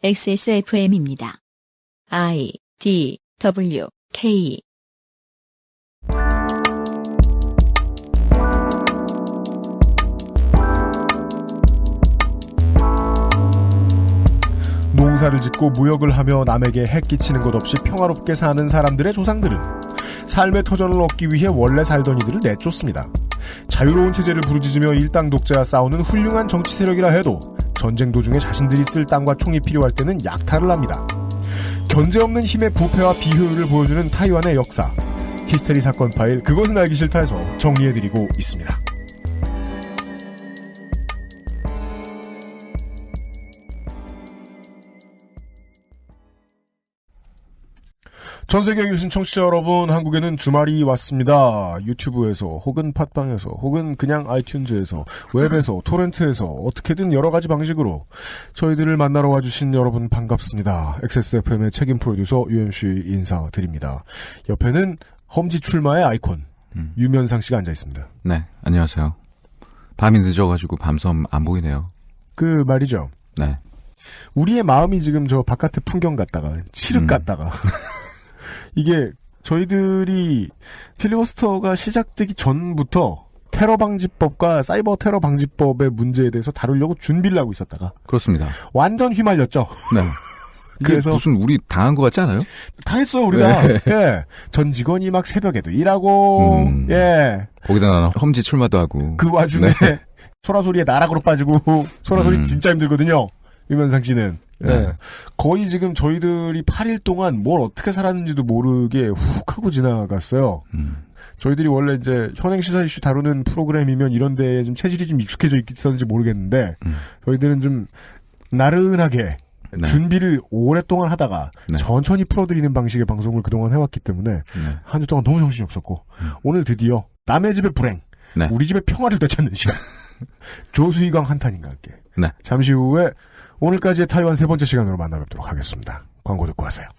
XSFM입니다. I, D, W, K 농사를 짓고 무역을 하며 남에게 해 끼치는 것 없이 평화롭게 사는 사람들의 조상들은 삶의 터전을 얻기 위해 원래 살던 이들을 내쫓습니다. 자유로운 체제를 부르짖으며 일당 독재와 싸우는 훌륭한 정치 세력이라 해도 전쟁 도중에 자신들이 쓸 땅과 총이 필요할 때는 약탈을 합니다. 견제 없는 힘의 부패와 비효율을 보여주는 타이완의 역사. 히스테리 사건 파일 그것은 알기 싫다에서 정리해드리고 있습니다. 전 세계에 계신 청취자 여러분, 한국에는 주말이 왔습니다. 유튜브에서 혹은 팟빵에서 혹은 그냥 아이튠즈에서 웹에서 토렌트에서 어떻게든 여러 가지 방식으로 저희들을 만나러 와주신 여러분 반갑습니다. XSFM의 책임 프로듀서 UMC 인사드립니다. 옆에는 험지 출마의 아이콘 유면상 씨가 앉아 있습니다. 네, 안녕하세요. 밤이 늦어가지고 밤섬 안 보이네요. 그 말이죠. 네. 우리의 마음이 지금 저 바깥의 풍경 같다가 칠흑 같다가 이게 저희들이 필리버스터가 시작되기 전부터 테러 방지법과 사이버 테러 방지법의 문제에 대해서 다루려고 준비를 하고 있었다가 그렇습니다. 완전 휘말렸죠. 네. 그래서 무슨 우리 당한 것 같지 않아요? 당했어요 우리가. 네. 예. 전 직원이 막 새벽에도 일하고 예. 거기다 나는 험지 출마도 하고 그 와중에 네. 소라소리에 나락으로 빠지고 소라소리 진짜 힘들거든요. 유면상 씨는. 네. 네. 거의 지금 저희들이 8일 동안 뭘 어떻게 살았는지도 모르게 훅 하고 지나갔어요. 저희들이 원래 이제 현행 시사 이슈 다루는 프로그램이면 이런 데에 좀 체질이 좀 익숙해져 있었는지 모르겠는데 저희들은 좀 나른하게 네. 준비를 오랫동안 하다가 네. 천천히 풀어드리는 방식의 방송을 그동안 해왔기 때문에 네. 한 주 동안 너무 정신이 없었고 오늘 드디어 남의 집의 불행, 네. 우리 집의 평화를 되찾는 시간 조수희광 한탄인과 함께 네. 잠시 후에 오늘까지의 타이완 세 번째 시간으로 만나뵙도록 하겠습니다. 광고 듣고 하세요.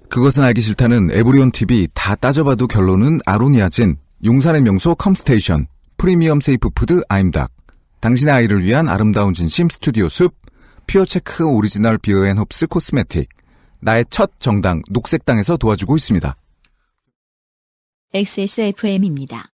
그것은 알기 싫다는 에브리온 TV 다 따져봐도 결론은 아로니아진, 용산의 명소 컴스테이션, 프리미엄 세이프 푸드 아임닭, 당신의 아이를 위한 아름다운 진심 스튜디오 숲, 퓨어체크 오리지널 비어앤홉스 코스메틱, 나의 첫 정당 녹색당에서 도와주고 있습니다. XSFM입니다.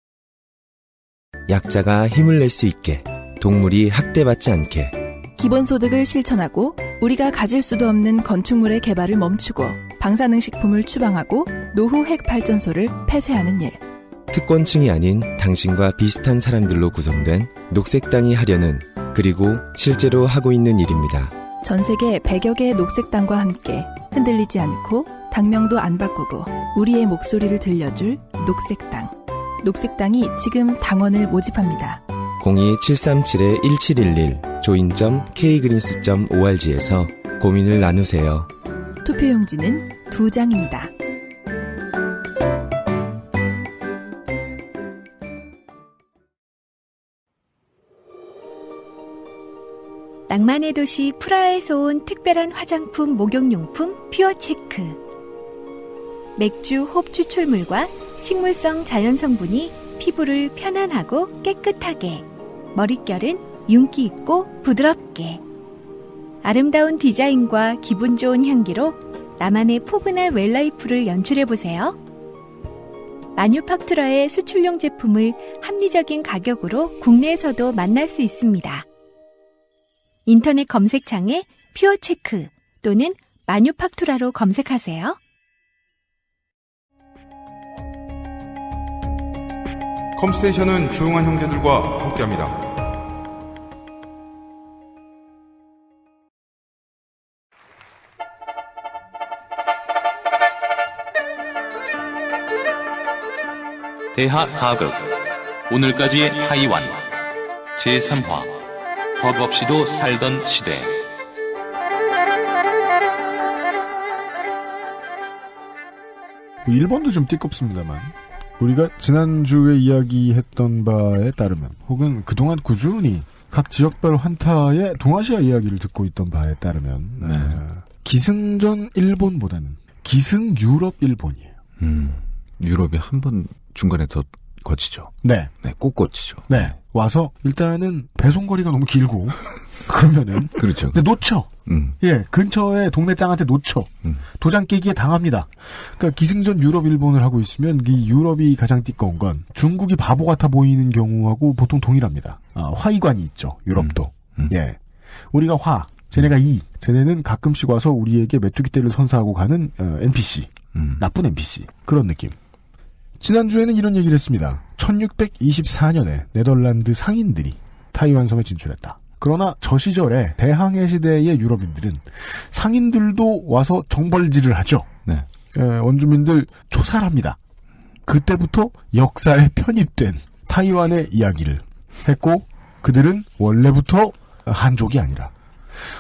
약자가 힘을 낼 수 있게, 동물이 학대받지 않게, 기본소득을 실천하고 우리가 가질 수도 없는 건축물의 개발을 멈추고 방사능식품을 추방하고 노후 핵발전소를 폐쇄하는 일. 특권층이 아닌 당신과 비슷한 사람들로 구성된 녹색당이 하려는, 그리고 실제로 하고 있는 일입니다. 전 세계 100여 개의 녹색당과 함께 흔들리지 않고 당명도 안 바꾸고 우리의 목소리를 들려줄 녹색당. 녹색당이 지금 당원을 모집합니다. 02-737-1711 join.kgreens.org에서 고민을 나누세요. 투표용지는 2장입니다. 낭만의 도시 프라하에서 온 특별한 화장품 목욕용품 퓨어체크. 맥주 홉 추출물과 식물성 자연성분이 피부를 편안하고 깨끗하게, 머릿결은 윤기 있고 부드럽게, 아름다운 디자인과 기분 좋은 향기로 나만의 포근한 웰라이프를 연출해보세요. 마뉴팍투라의 수출용 제품을 합리적인 가격으로 국내에서도 만날 수 있습니다. 인터넷 검색창에 퓨어체크 또는 마뉴팍투라로 검색하세요. 컴스테이션은 조용한 형제들과 함께합니다. 대하 4극 오늘까지의 타이완 제3화 법 없이도 살던 시대. 일본도 좀 띠껍습니다만 우리가 지난주에 이야기했던 바에 따르면 혹은 그동안 꾸준히 각 지역별 환타의 동아시아 이야기를 듣고 있던 바에 따르면 기승전 일본보다는 기승 유럽 일본이에요. 유럽이 한 번 중간에 더 거치죠. 네. 네, 꼭 거치죠. 네. 와서 일단은 배송거리가 너무 길고 그러면은 그렇죠. 근데 놓쳐. 예, 근처에 동네 짱한테 놓쳐. 도장 깨기에 당합니다. 그러니까 기승전 유럽, 일본을 하고 있으면 이 유럽이 가장 띠꺼운 건 중국이 바보 같아 보이는 경우하고 보통 동일합니다. 화이관이 있죠. 유럽도. 예, 우리가 화, 쟤네가 이, 쟤네는 가끔씩 와서 우리에게 메뚜기 떼를 선사하고 가는 NPC, 나쁜 NPC 그런 느낌. 지난주에는 이런 얘기를 했습니다. 1624년에 네덜란드 상인들이 타이완 섬에 진출했다. 그러나 저 시절에 대항해 시대의 유럽인들은 상인들도 와서 정벌질을 하죠. 네. 원주민들 초살합니다. 그때부터 역사에 편입된 타이완의 이야기를 했고 그들은 원래부터 한족이 아니라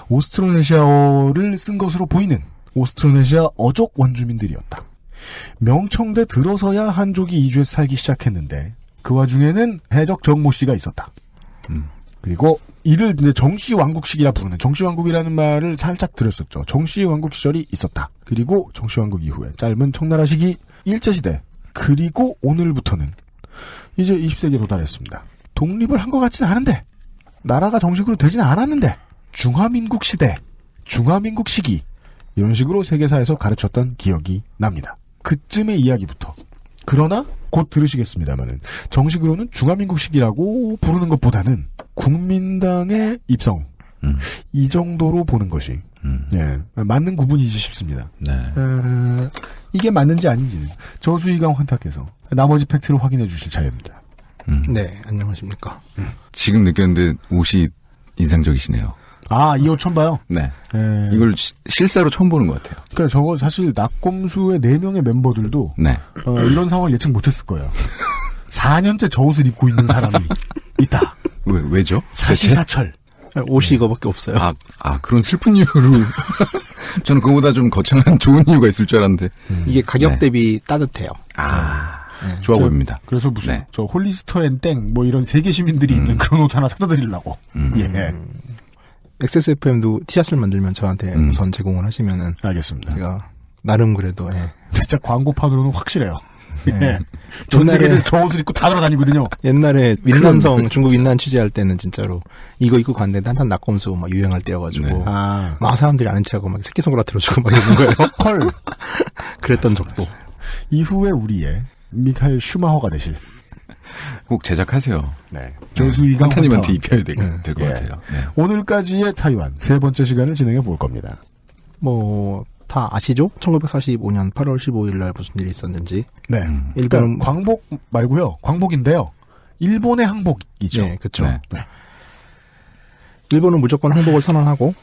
오스트로네시아어를 쓴 것으로 보이는 오스트로네시아 어족 원주민들이었다. 명청대 들어서야 한족이 이주해서 살기 시작했는데 그 와중에는 해적 정모 씨가 있었다. 그리고 이를 이제 정시왕국식이라 부르는 정시왕국이라는 말을 살짝 들었었죠. 정시왕국 시절이 있었다. 그리고 정시왕국 이후에 짧은 청나라 시기 일제시대 그리고 오늘부터는 이제 20세기에 도달했습니다. 독립을 한 것 같지는 않은데 나라가 정식으로 되지는 않았는데 중화민국 시대, 중화민국 시기 이런 식으로 세계사에서 가르쳤던 기억이 납니다. 그쯤의 이야기부터. 그러나 곧 들으시겠습니다마는 정식으로는 중화민국식이라고 부르는 것보다는 국민당의 입성 이 정도로 보는 것이 예, 맞는 구분이지 싶습니다. 네. 이게 맞는지 아닌지는 저수희강 환탁해서 나머지 팩트를 확인해 주실 차례입니다. 네, 안녕하십니까. 지금 느꼈는데 옷이 인상적이시네요. 이 옷 처음 봐요? 네. 이걸 실사로 처음 보는 것 같아요. 그러니까 저거 사실 낙검수의 4명의 멤버들도 네. 이런 상황을 예측 못했을 거예요. 4년째 저 옷을 입고 있는 사람이 있다. 왜죠? 사시사철. 옷이 이거밖에 없어요. 그런 슬픈 이유로. 저는 그거보다 좀 거창한 좋은 이유가 있을 줄 알았는데. 이게 가격 대비 따뜻해요. 네. 좋아 보입니다. 그래서 무슨, 저 홀리스터 앤 땡, 뭐 이런 세계 시민들이 입는 그런 옷 하나 사다 드리려고. 예. XSFM도 티셔츠를 만들면 저한테 우선 제공을 하시면은. 알겠습니다. 제가, 나름 그래도, 예. 진짜 광고판으로는 확실해요. 예. 전 세계들 저 옷을 입고 다 돌아다니거든요. 옛날에 윈난성, 중국 윈난 취재할 때는 진짜로 이거 입고 갔는데 한참 낙검수 막 유행할 때여가지고. 막 사람들이 아는 체하고 막 새끼손가락 들어주고 막 이러는 거예요. 헐. 그랬던 적도. 이후에 우리의 미카엘 슈마허가 되실. 꼭 제작하세요. 네. 저수희강 한타님한테 입혀야 될 것 같아요. 네. 오늘까지의 타이완 세 번째 시간을 진행해 볼 겁니다. 다 아시죠? 1945년 8월 15일 날 무슨 일이 있었는지. 네. 일본 광복 말고요. 광복인데요. 일본의 항복이죠. 네, 그렇죠. 네. 일본은 무조건 항복을 선언하고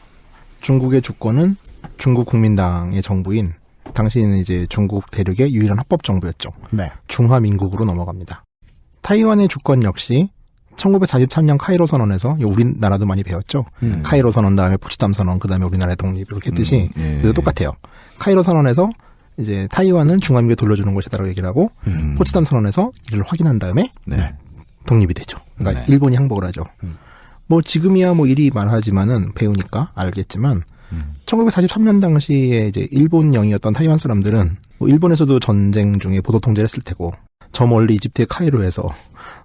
중국의 주권은 중국 국민당의 정부인 당시에는 이제 중국 대륙의 유일한 합법 정부였죠. 네. 중화민국으로 넘어갑니다. 타이완의 주권 역시 1943년 카이로 선언에서 우리나라도 많이 배웠죠. 카이로 선언 다음에 포츠담 선언 그다음에 우리나라의 독립 이렇게 했듯이 그래서 똑같아요. 카이로 선언에서 이제 타이완은 중화민국에 돌려주는 것이다라고 얘기를 하고 포츠담 선언에서 이를 확인한 다음에 독립이 되죠. 그러니까 일본이 항복을 하죠. 지금이야 일이 말하지만은 배우니까 알겠지만 1943년 당시에 이제 일본령이었던 타이완 사람들은 일본에서도 전쟁 중에 보도 통제를 했을 테고 저 멀리 이집트의 카이로에서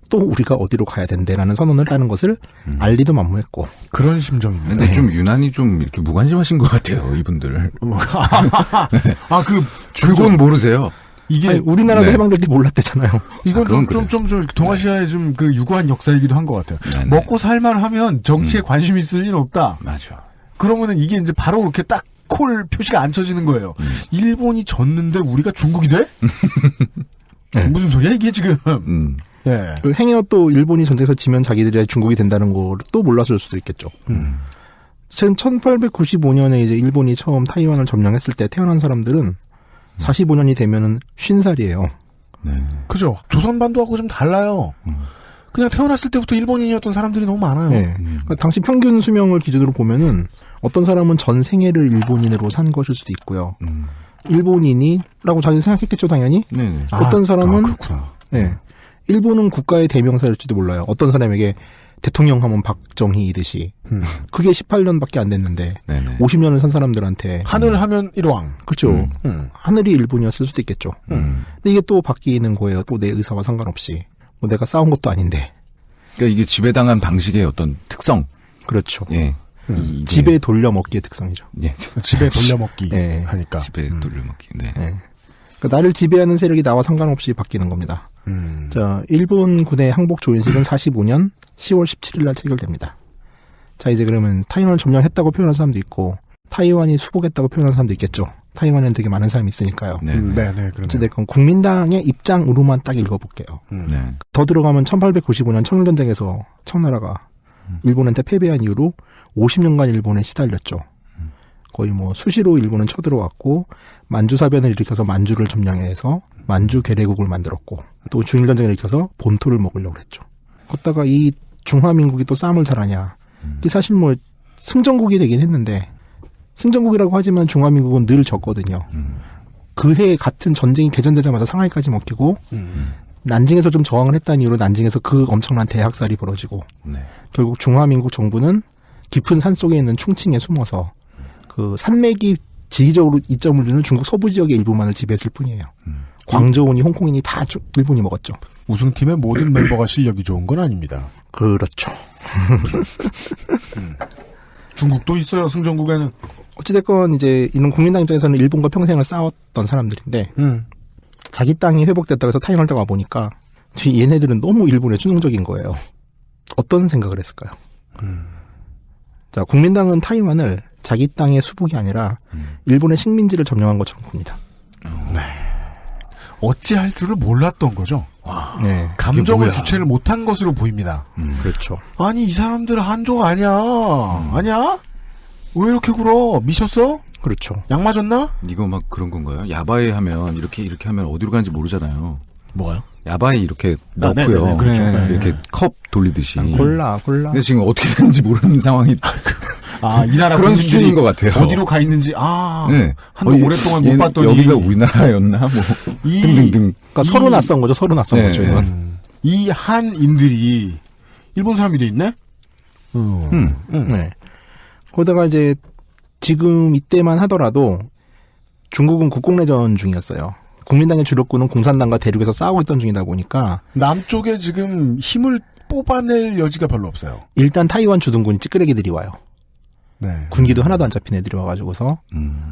또 우리가 어디로 가야 된대라는 선언을 하는 것을 알리도 만무했고 그런 심정입니다. 근데 좀 유난히 좀 이렇게 무관심하신 것 같아요, 이분들. 줄곧 모르세요. 이게 우리나라도 해방될 때 몰랐대잖아요. 이건 좀 동아시아의 좀 그 유구한 역사이기도 한 것 같아요. 먹고 살만하면 정치에 관심이 있을 일은 없다. 맞아. 그러면은 이게 이제 바로 이렇게 딱 콜 표시가 안 쳐지는 거예요. 일본이 졌는데 우리가 중국이 돼? 무슨 소리야 이게 지금? 예. 행여 또 일본이 전쟁에서 지면 자기들이 중국이 된다는 걸 또 몰랐을 수도 있겠죠. 지금 1895년에 이제 일본이 처음 타이완을 점령했을 때 태어난 사람들은 45년이 되면은 50살이에요. 네. 그죠. 조선반도하고 좀 달라요. 그냥 태어났을 때부터 일본인이었던 사람들이 너무 많아요. 네. 그러니까 당시 평균 수명을 기준으로 보면은 어떤 사람은 전 생애를 일본인으로 산 것일 수도 있고요. 일본인이라고 자기는 생각했겠죠, 당연히. 네네. 어떤 사람은 그렇구나. 네. 일본은 국가의 대명사일지도 몰라요. 어떤 사람에게 대통령 하면 박정희이듯이 그게 18년밖에 안 됐는데 네네. 50년을 산 사람들한테 하늘 하면 일왕. 그렇죠. 하늘이 일본이었을 수도 있겠죠. 근데 이게 또 바뀌는 거예요. 또 내 의사와 상관없이. 내가 싸운 것도 아닌데. 그러니까 이게 지배당한 방식의 어떤 특성. 그렇죠. 예. 집에 돌려먹기의 특성이죠. 예. 집에 돌려먹기 네. 하니까. 집에 돌려먹기. 네. 네. 그러니까 나를 지배하는 세력이 나와 상관없이 바뀌는 겁니다. 자, 일본 군의 항복 조인식은 45년 10월 17일 날 체결됩니다. 자, 이제 그러면 타이완을 점령했다고 표현한 사람도 있고 타이완이 수복했다고 표현한 사람도 있겠죠. 타이완에는 되게 많은 사람이 있으니까요. 네. 네, 그러네요. 어쨌든 국민당의 입장으로만 딱 읽어볼게요. 네. 더 들어가면 1895년 청일전쟁에서 청나라가 일본한테 패배한 이후로 50년간 일본에 시달렸죠. 거의 뭐 수시로 일본은 쳐들어왔고 만주사변을 일으켜서 만주를 점령해서 만주 괴뢰국을 만들었고 또 중일전쟁을 일으켜서 본토를 먹으려고 했죠. 걷다가 이 중화민국이 또 싸움을 잘하냐. 이게 사실 뭐 승전국이 되긴 했는데 승전국이라고 하지만 중화민국은 늘 졌거든요. 그해 같은 전쟁이 개전되자마자 상하이까지 먹히고 난징에서 좀 저항을 했다는 이유로 난징에서 그 엄청난 대학살이 벌어지고 네. 결국 중화민국 정부는 깊은 산 속에 있는 충칭에 숨어서 그 산맥이 지리적으로 이점을 주는 중국 서부 지역의 일부만을 지배했을 뿐이에요. 광저우니 홍콩이니 다 일본이 먹었죠. 우승팀의 모든 멤버가 실력이 좋은 건 아닙니다. 그렇죠. 중국도 있어요. 승전국에는. 어찌됐건 이제 이런 국민당 입장에서는 일본과 평생을 싸웠던 사람들인데 자기 땅이 회복됐다고 해서 타이완을 와 보니까 얘네들은 너무 일본에 추능적인 거예요. 어떤 생각을 했을까요? 자, 국민당은 타이완을 자기 땅의 수복이 아니라 일본의 식민지를 점령한 것처럼 봅니다. 네. 어찌할 줄을 몰랐던 거죠. 네. 감정을 주체를 못한 것으로 보입니다. 그렇죠. 아니 이 사람들 한족 아니야. 아니야? 왜 이렇게 굴어? 미쳤어? 그렇죠. 약 맞았나? 이거 막 그런 건가요? 야바이 하면 이렇게 하면 어디로 가는지 모르잖아요. 뭐가요? 야바이 이렇게 아, 넣고요. 네네네, 그렇죠. 네. 이렇게 컵 돌리듯이. 골라. 근데 지금 어떻게 되는지 모르는 상황이 아, 이 나라 그런 국민들이 수준인 것 같아요. 어디로 가 있는지 네. 한번 오랫동안 못 봤더니 여기가 우리나라였나 뭐 등등등. 그러니까 서로 낯선 거죠. 서로 낯선 거죠. 이건. 이 한인들이 일본 사람이 돼 있네? 네. 거기다가 이제 지금 이때만 하더라도 중국은 국공내전 중이었어요. 국민당의 주력군은 공산당과 대륙에서 싸우고 있던 중이다 보니까 남쪽에 지금 힘을 뽑아낼 여지가 별로 없어요. 일단 타이완 주둔군이 찌끄레기들이 와요. 네. 군기도 하나도 안 잡힌 애들이 와가지고서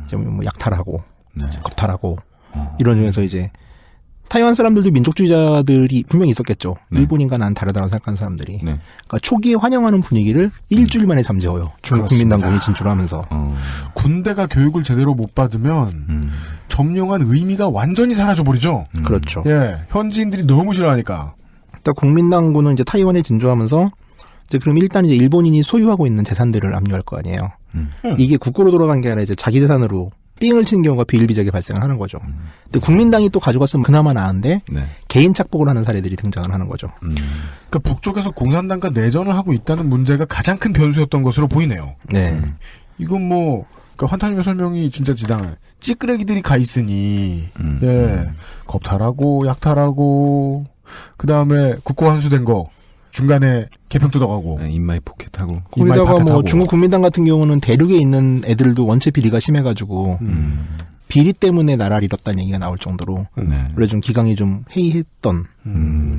이제 뭐 약탈하고 네. 겁탈하고 이런 중에서 이제 타이완 사람들도 민족주의자들이 분명히 있었겠죠. 네. 일본인과 난 다르다고 생각하는 사람들이. 네. 그러니까 초기에 환영하는 분위기를 일주일 만에 잠재워요. 중국 국민당군이 진출하면서. 군대가 교육을 제대로 못 받으면 점령한 의미가 완전히 사라져버리죠. 그렇죠. 예, 현지인들이 너무 싫어하니까. 일단 국민당군은 이제 타이완에 진주하면서 이제 그럼 일단 이제 일본인이 소유하고 있는 재산들을 압류할 거 아니에요. 이게 국고로 돌아간 게 아니라 이제 자기 재산으로 삥을 치는 경우가 비일비재하게 발생을 하는 거죠. 근데 국민당이 또 가져갔으면 그나마 나은데 네. 개인 착복을 하는 사례들이 등장을 하는 거죠. 그러니까 북쪽에서 공산당과 내전을 하고 있다는 문제가 가장 큰 변수였던 것으로 보이네요. 네. 이건 뭐 그러니까 환타님의 설명이 진짜 지당해. 찌끄레기들이 가 있으니 예, 겁탈하고 약탈하고 그 다음에 국고 환수된 거 중간에 개평 뜯어가고 인마이 포켓하고 거기다가 뭐 중국 국민당 같은 경우는 대륙에 있는 애들도 원체 비리가 심해가지고 비리 때문에 나라를 잃었다는 얘기가 나올 정도로 원래 좀 기강이 좀 해이했던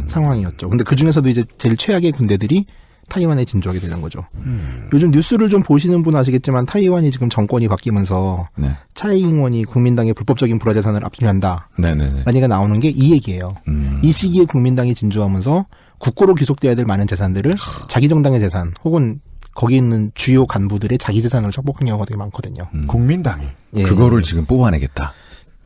상황이었죠. 근데 그 중에서도 이제 제일 최악의 군대들이 타이완에 진주하게 되는 거죠. 요즘 뉴스를 좀 보시는 분 아시겠지만 타이완이 지금 정권이 바뀌면서 네. 차이잉원이 국민당의 불법적인 불화재산을 압수한다. 네네네. 얘기가 나오는 게 이 얘기예요. 이 시기에 국민당이 진주하면서 국고로 귀속돼야 될 많은 재산들을 자기 정당의 재산 혹은 거기 있는 주요 간부들의 자기 재산으로 착복한 경우가 되게 많거든요. 국민당이 예. 그거를 지금 뽑아내겠다.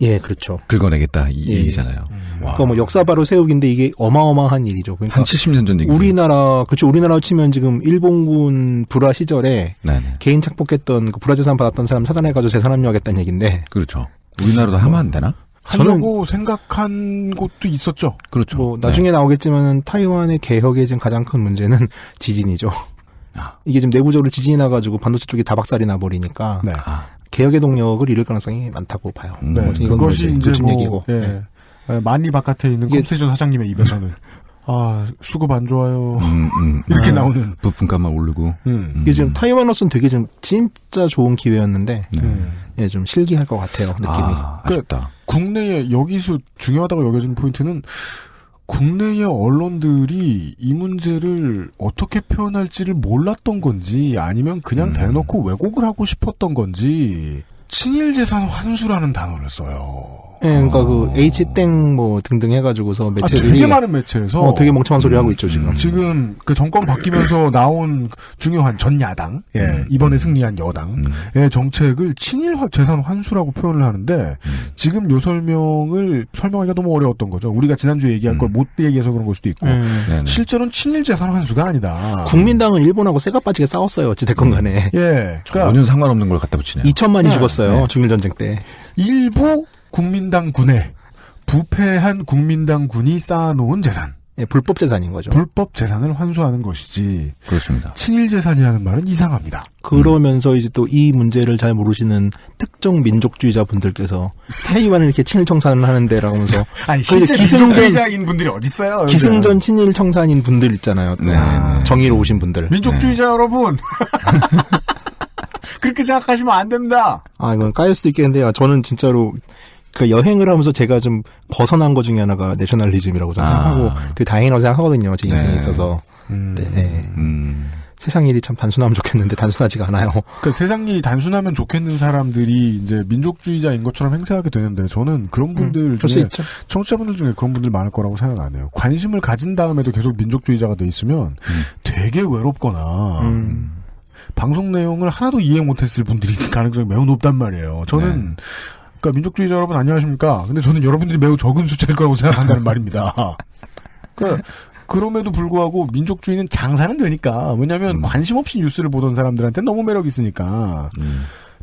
예, 그렇죠. 긁어내겠다 이 예. 얘기잖아요. 그러니까 뭐 역사 바로 세우기인데 이게 어마어마한 일이죠. 그러니까 한 70년 전 얘기죠. 우리나라 치면 지금 일본군 불화 시절에 네네. 개인 착복했던 그 불화 재산 받았던 사람 찾아내가지고 재산 압류하겠다는 얘기인데. 그렇죠. 우리나라도 하면 안 되나? 하려고 생각한 곳도 있었죠. 그렇죠. 뭐 나중에 나오겠지만 타이완의 개혁의 지금 가장 큰 문제는 지진이죠. 이게 지금 내부적으로 지진이 나가지고 반도체 쪽이 다박살이 나버리니까 네. 개혁의 동력을 잃을 가능성이 많다고 봐요. 네. 이건 그것이 이제 뭐 얘기고. 예. 만리 바깥에 있는 컴스테이션 사장님의 입에서는 아 수급 안 좋아요. 이렇게 나오는 부품값만 오르고. 이게 지금 타이완으로서는 되게 좀 진짜 좋은 기회였는데 예, 좀 실기할 것 같아요 느낌이. 아쉽다. 국내에 여기서 중요하다고 여겨지는 포인트는 국내의 언론들이 이 문제를 어떻게 표현할지를 몰랐던 건지 아니면 그냥 대놓고 왜곡을 하고 싶었던 건지 친일재산 환수라는 단어를 써요. 예, 그러니까 그 H땡 뭐 등등 해가지고서 매체들이 되게 많은 매체에서 되게 멍청한 소리 하고 있죠 지금. 지금 그 정권 바뀌면서 나온 중요한 전 야당, 이번에 승리한 여당의 정책을 친일 재산 환수라고 표현을 하는데 지금 요 설명을 설명하기가 너무 어려웠던 거죠. 우리가 지난주에 얘기한 걸 못 얘기해서 그런 걸 수도 있고 실제로는 친일 재산 환수가 아니다. 국민당은 일본하고 쇠가 빠지게 싸웠어요. 어찌됐건 간에. 예, 그러니까 전혀 상관없는 걸 갖다 붙이네요. 2천만이 죽었어요. 중일전쟁 때. 일부 국민당 군에 부패한 국민당 군이 쌓아놓은 재산. 예, 불법 재산인 거죠. 불법 재산을 환수하는 것이지. 그렇습니다. 친일 재산이라는 말은 이상합니다. 그러면서 이제 또 이 문제를 잘 모르시는 특정 민족주의자 분들께서 타이완을 이렇게 친일 청산을 하는데라고 하면서 아니 실제 민족주의자인 분들이 어디 있어요? 기승전 친일 청산인 분들 있잖아요. 또. 정의로우신 분들. 민족주의자 여러분. 그렇게 생각하시면 안 됩니다. 이건 까일 수도 있겠는데요. 저는 진짜로 그 여행을 하면서 제가 좀 벗어난 것 중에 하나가 내셔널리즘이라고 저는 생각하고 되게 다행이라고 생각하거든요. 제 인생에 있어서. 세상 일이 참 단순하면 좋겠는데 단순하지가 않아요. 그 세상 일이 단순하면 좋겠는 사람들이 이제 민족주의자인 것처럼 행세하게 되는데 저는 그런 분들 중에 청취자분들 중에 그런 분들 많을 거라고 생각 안 해요. 관심을 가진 다음에도 계속 민족주의자가 돼 있으면 되게 외롭거나 방송 내용을 하나도 이해 못했을 분들이 가능성이 매우 높단 말이에요. 저는 그러니까 민족주의자 여러분 안녕하십니까? 근데 저는 여러분들이 매우 적은 숫자일 거라고 생각한다는 말입니다. 그러니까 그럼에도 불구하고 민족주의는 장사는 되니까 왜냐하면 관심 없이 뉴스를 보던 사람들한테 너무 매력이 있으니까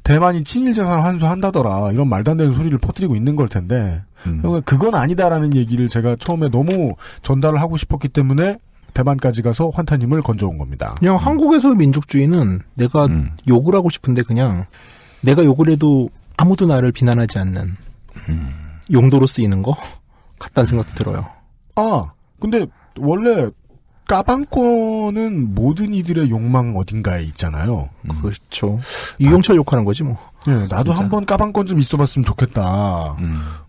대만이 친일재산 환수한다더라 이런 말도 안 되는 소리를 퍼뜨리고 있는 걸 텐데 그건 아니다라는 얘기를 제가 처음에 너무 전달을 하고 싶었기 때문에 대만까지 가서 환타님을 건져온 겁니다. 그냥 한국에서의 민족주의는 내가 욕을 하고 싶은데 그냥 내가 욕을 해도 아무도 나를 비난하지 않는 용도로 쓰이는 거 같다는 생각도 들어요. 근데 원래 까방권은 모든 이들의 욕망 어딘가에 있잖아요. 그렇죠. 유영철 욕하는 거지 뭐. 네, 나도 한번 까방권 좀 있어봤으면 좋겠다.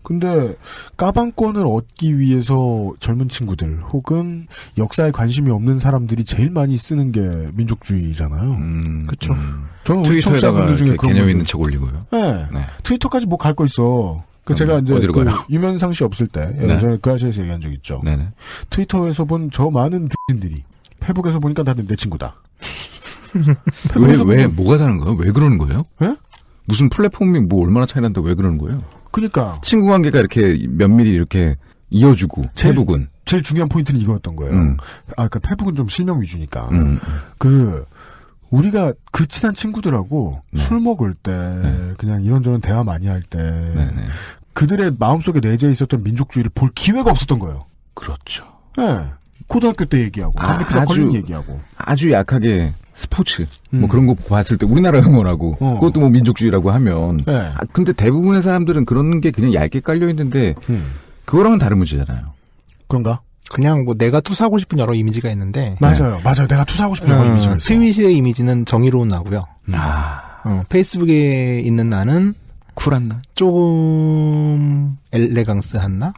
근데 까방권을 얻기 위해서 젊은 친구들 혹은 역사에 관심이 없는 사람들이 제일 많이 쓰는 게 민족주의잖아요. 그렇죠. 저는 트위터에다가 우리 중에 개념 있는 책 올리고요. 네. 트위터까지 뭐 갈 거 있어. 제가 이제 유면상 씨 없을 때 저는 그라시에서 얘기한 적 있죠. 트위터에서 본 저 많은 들 페북에서 보니까 다들 내 친구다. 왜 뭐가 다른 거예요? 왜 그러는 거예요? 예? 무슨 플랫폼이 뭐 얼마나 차이 난다고 왜 그러는 거예요? 그러니까 친구 관계가 이렇게 면밀히 이렇게 이어주고 페북은 제일 중요한 포인트는 이거였던 거예요. 그러니까 페북은 좀 실명 위주니까 우리가 그 친한 친구들하고 술 먹을 때 그냥 이런저런 대화 많이 할 때 그들의 마음속에 내재 있었던 민족주의를 볼 기회가 없었던 거예요. 그렇죠. 네. 고등학교 때 얘기하고 담배피다 걸린 얘기하고 아주 약하게 스포츠 뭐 그런 거 봤을 때 우리나라 응원하고 그것도 뭐 민족주의라고 하면 근데 대부분의 사람들은 그런 게 그냥 얇게 깔려 있는데 그거랑은 다른 문제잖아요. 그런가? 그냥 뭐 내가 투사하고 싶은 여러 이미지가 있는데 맞아요. 내가 투사하고 싶은 여러 이미지가 있어. 트윗의 이미지는 정의로운 나고요. 페이스북에 있는 나는 쿨한 나? 조금 엘레강스한 나?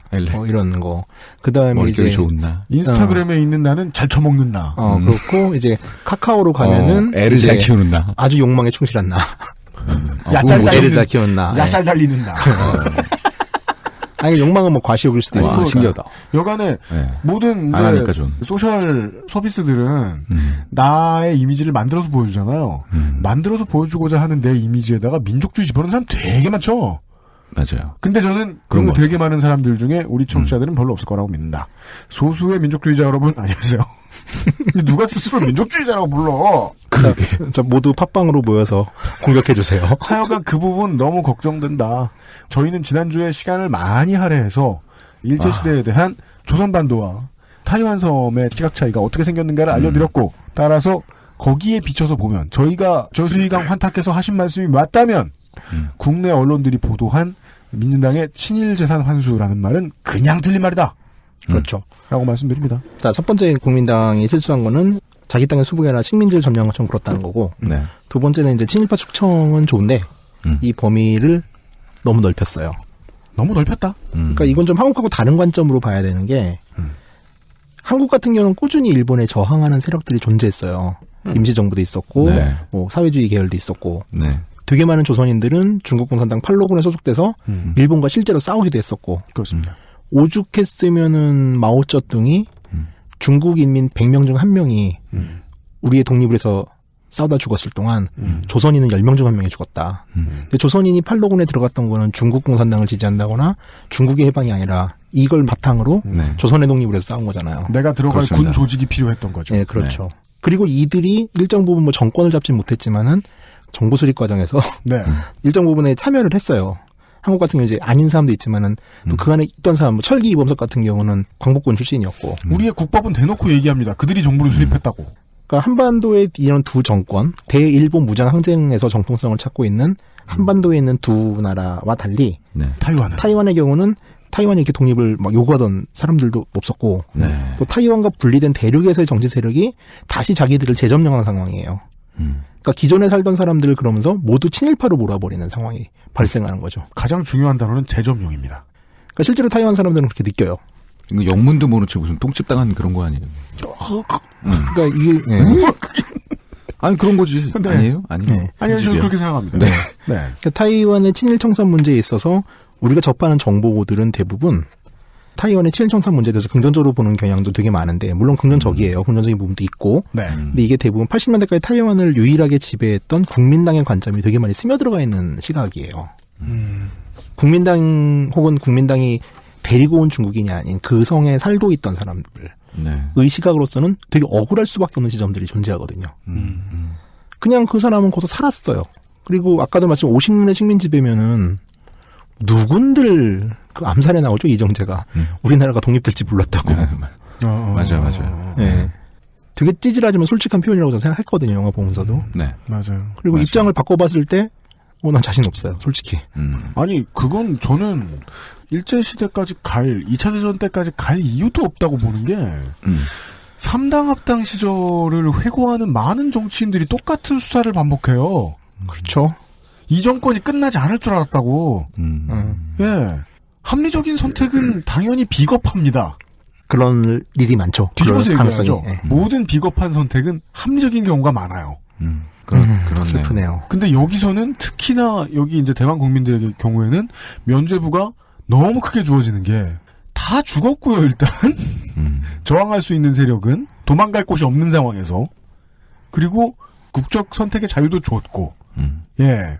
이런 거. 그 다음에 이제 좋은 나. 인스타그램에 있는 나는 잘 처먹는 나. 그렇고 이제 카카오로 가면은 애를 잘 키우는 나. 아주 욕망에 충실한 나. 애를 잘 키우는 나. 야잘 달리는 나. 아니 욕망은 뭐 과시욕일 수도 있으니까. 신기하다. 여간에 모든 이제 소셜 서비스들은 나의 이미지를 만들어서 보여주잖아요. 만들어서 보여주고자 하는 내 이미지에다가 민족주의 집어넣는 사람 되게 많죠. 맞아요. 근데 저는 그런 거 되게 많은 사람들 중에 우리 청취자들은 별로 없을 거라고 믿는다. 소수의 민족주의자 여러분 안녕하세요. 누가 스스로 민족주의자라고 불러? 자, 모두 팟빵으로 모여서 공격해주세요. 하여간 그 부분 너무 걱정된다. 저희는 지난주에 시간을 많이 할애해서 일제시대에 대한 조선반도와 타이완 섬의 시각 차이가 어떻게 생겼는가를 알려드렸고 따라서 거기에 비춰서 보면 저희가 저수희강 환타께서 하신 말씀이 맞다면 국내 언론들이 보도한 민진당의 친일재산 환수라는 말은 그냥 틀린 말이다. 그렇죠. 라고 말씀드립니다. 자, 첫 번째 국민당이 실수한 거는 자기 땅의 수복이 아니라 식민지를 점령한 것처럼 그렇다는 거고, 두 번째는 이제 친일파 축청은 좋은데, 이 범위를 너무 넓혔어요. 너무 넓혔다? 그러니까 이건 좀 한국하고 다른 관점으로 봐야 되는 게, 한국 같은 경우는 꾸준히 일본에 저항하는 세력들이 존재했어요. 임시정부도 있었고, 네. 뭐 사회주의 계열도 있었고, 네. 되게 많은 조선인들은 중국共産당 팔로군에 소속돼서 일본과 실제로 싸우기도 했었고, 그렇습니다. 오죽했으면은 마오쩌둥이 중국 인민 100명 중 1명이 우리의 독립을 해서 싸우다 죽었을 동안 조선인은 10명 중 1명이 죽었다. 근데 조선인이 팔로군에 들어갔던 거는 중국共産당을 지지한다거나 중국의 해방이 아니라 이걸 바탕으로 네. 조선의 독립을 해서 싸운 거잖아요. 내가 들어갈 그렇습니다. 군 조직이 필요했던 거죠. 네, 그렇죠. 그리고 이들이 일정 부분 뭐 정권을 잡진 못했지만은 정부 수립 과정에서 네. 일정 부분에 참여를 했어요. 한국 같은 경우 이제 아닌 사람도 있지만은 또 그 안에 있던 사람, 뭐 철기 이범석 같은 경우는 광복군 출신이었고. 우리의 국법은 대놓고 얘기합니다. 그들이 정부를 수립했다고. 그러니까 한반도에 이런 두 정권, 대일본 무장 항쟁에서 정통성을 찾고 있는 한반도에 있는 두 나라와 달리 네. 타이완의 경우는 타이완이 이렇게 독립을 막 요구하던 사람들도 없었고 네. 또 타이완과 분리된 대륙에서의 정치 세력이 다시 자기들을 재점령하는 상황이에요. 그러니까 기존에 살던 사람들을 그러면서 모두 친일파로 몰아버리는 상황이 발생하는 거죠. 가장 중요한 단어는 재점령입니다. 그러니까 실제로 타이완 사람들은 그렇게 느껴요. 이거 영문도 모른 채 무슨 똥집 당한 그런 거 아니에요? 그러니까 이게 아니 그런 거지. 네. 아니에요? 아니요. 네. 아니요, 저는 그렇게 생각합니다. 네. 네. 그러니까 타이완의 친일 청산 문제에 있어서 우리가 접하는 정보들은 대부분 타이완의 친일 청산 문제에 대해서 긍정적으로 보는 경향도 되게 많은데 물론 긍정적이에요. 긍정적인 부분도 있고. 네. 근데 이게 대부분 80년대까지 타이완을 유일하게 지배했던 국민당의 관점이 되게 많이 스며들어가 있는 시각이에요. 국민당 혹은 국민당이 데리고 온 중국인이 아닌 그 성에 살고 있던 사람들의 네. 시각으로서는 되게 억울할 수밖에 없는 지점들이 존재하거든요. 그냥 그 사람은 거기서 살았어요. 그리고 아까도 말씀 50년의 식민 지배면은 누군들 그 암살에 나오죠, 이정재가. 우리나라가 독립될지 몰랐다고. 맞아요. 네. 되게 찌질하지만 솔직한 표현이라고 저는 생각했거든요, 영화 보면서도. 네. 맞아요. 그리고 맞아요. 입장을 바꿔봤을 때, 난 자신 없어요, 솔직히. 아니, 그건 저는 일제시대까지 2차 대전 때까지 갈 이유도 없다고 보는 게, 3당 합당 시절을 회고하는 많은 정치인들이 똑같은 수사를 반복해요. 그렇죠. 이 정권이 끝나지 않을 줄 알았다고. 예. 합리적인 선택은 당연히 비겁합니다. 그런 일이 많죠. 뒤집어서 그럴 얘기하죠. 가능성이, 예. 모든 비겁한 선택은 합리적인 경우가 많아요. 그렇네요. 슬프네요. 근데 여기서는 특히나 여기 이제 대만 국민들의 경우에는 면죄부가 너무 크게 주어지는 게 다 죽었고요, 일단. 저항할 수 있는 세력은 도망갈 곳이 없는 상황에서. 그리고 국적 선택의 자유도 줬고. 예.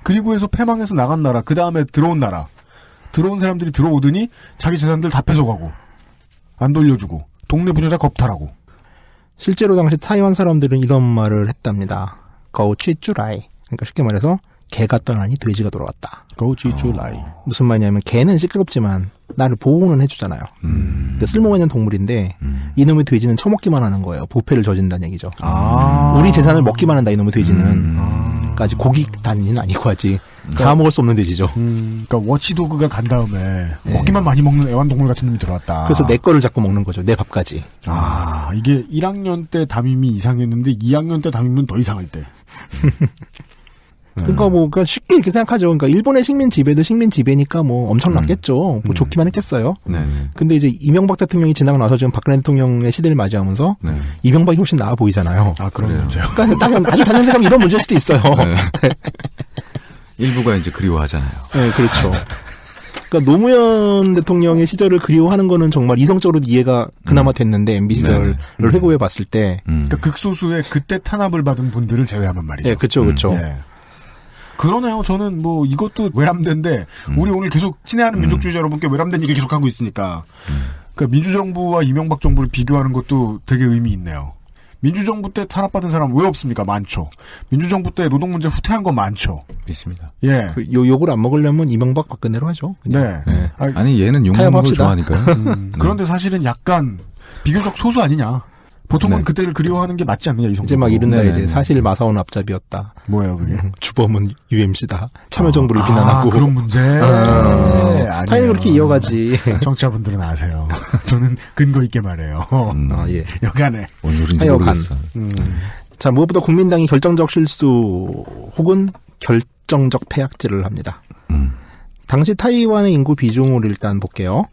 그리고 해서 패망해서 나간 나라, 그 다음에 들어온 나라. 들어온 사람들이 들어오더니 자기 재산들 다 뺏어가고. 안 돌려주고. 동네 부녀자 겁탈하고. 실제로 당시 타이완 사람들은 이런 말을 했답니다. 거우치쭈라이. 그러니까 쉽게 말해서 개가 떠나니 돼지가 돌아왔다. 거우치쭈라이. 무슨 말이냐면 개는 시끄럽지만 나를 보호는 해주잖아요. 그러니까 쓸모가 있는 동물인데 이놈의 돼지는 처먹기만 하는 거예요. 부패를 저진다는 얘기죠. 우리 재산을 먹기만 한다, 이놈의 돼지는. 그러니까 아직 고기 단위는 아니고 아직 잡아먹을 수 없는 돼지죠. 그러니까 워치도그가 간 다음에 먹기만 많이 먹는 애완동물 같은 놈이 들어왔다. 그래서 내 거를 자꾸 먹는 거죠. 내 밥까지. 이게 1학년 때 담임이 이상했는데 2학년 때 담임은 더 이상할 때. 그러니까 그러니까 쉽게 이렇게 생각하죠. 그러니까 일본의 식민 지배도 식민 지배니까 뭐 엄청났겠죠. 뭐 좋기만 했겠어요. 네. 근데 이제 이명박 대통령이 지나고 나서 지금 박근혜 대통령의 시대를 맞이하면서 이명박이 훨씬 나아 보이잖아요. 그런 문제요. 그러니까 아주 단연 생각하면 이런 문제일 수도 있어요. 일부가 이제 그리워하잖아요. 네, 그렇죠. 그러니까 노무현 대통령의 시절을 그리워하는 거는 정말 이성적으로 이해가 그나마 됐는데 MB 시절을 회고해 봤을 때, 그러니까 극소수의 그때 탄압을 받은 분들을 제외하면 말이죠. 네, 그렇죠. 예. 그러네요. 저는 뭐 이것도 외람된데 우리 오늘 계속 친애하는 민족주의자 여러분께 외람된 얘기를 계속 하고 있으니까 그러니까 민주정부와 이명박 정부를 비교하는 것도 되게 의미 있네요. 민주정부 때 탄압받은 사람 왜 없습니까? 많죠. 민주정부 때 노동 문제 후퇴한 거 많죠. 있습니다. 예. 욕을 안 먹으려면 이명박 박근혜로 하죠. 그냥. 네. 아니 얘는 욕 먹는 걸 좋아하니까요. 그런데 사실은 약간 비교적 소수 아니냐. 보통은 그때를 그리워하는 게 맞지 않느냐, 이 이제 막 이런 날 이제 사실 마사오는 앞잡이였다. 뭐예요, 그게? 주범은 UMC다. 참여정부를 비난하고. 그런 문제? 당연히 그렇게 이어가지. 정치자분들은 아세요. 저는 근거 있게 말해요. 예. 여간에. 뭔 소린지 모르겠어. 자, 무엇보다 국민당이 결정적 실수 혹은 결정적 패악질을 합니다. 당시 타이완의 인구 비중을 일단 볼게요.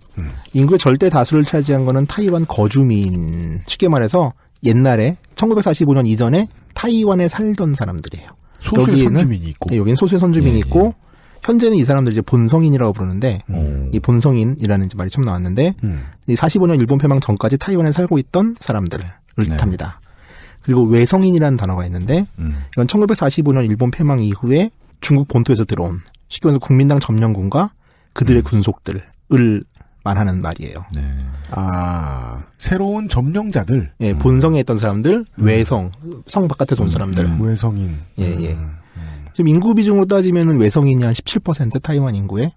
인구의 절대 다수를 차지한 거는 타이완 거주민. 쉽게 말해서 옛날에 1945년 이전에 타이완에 살던 사람들이에요. 소수의 여기는, 선주민이 있고. 네, 여기는 소수의 선주민이 있고 현재는 이 사람들 이제 본성인이라고 부르는데 이 본성인이라는 말이 처음 나왔는데 이 45년 일본 패망 전까지 타이완에 살고 있던 사람들을 뜻합니다. 그리고 외성인이라는 단어가 있는데 이건 1945년 일본 패망 이후에 중국 본토에서 들어온 쉽게 말해서 국민당 점령군과 그들의 군속들을 말하는 말이에요. 아, 새로운 점령자들. 예, 본성에 있던 사람들, 외성, 성 바깥에서 온 사람들. 외성인. 예. 지금 인구 비중으로 따지면 외성인이 한 17% 타이완 인구에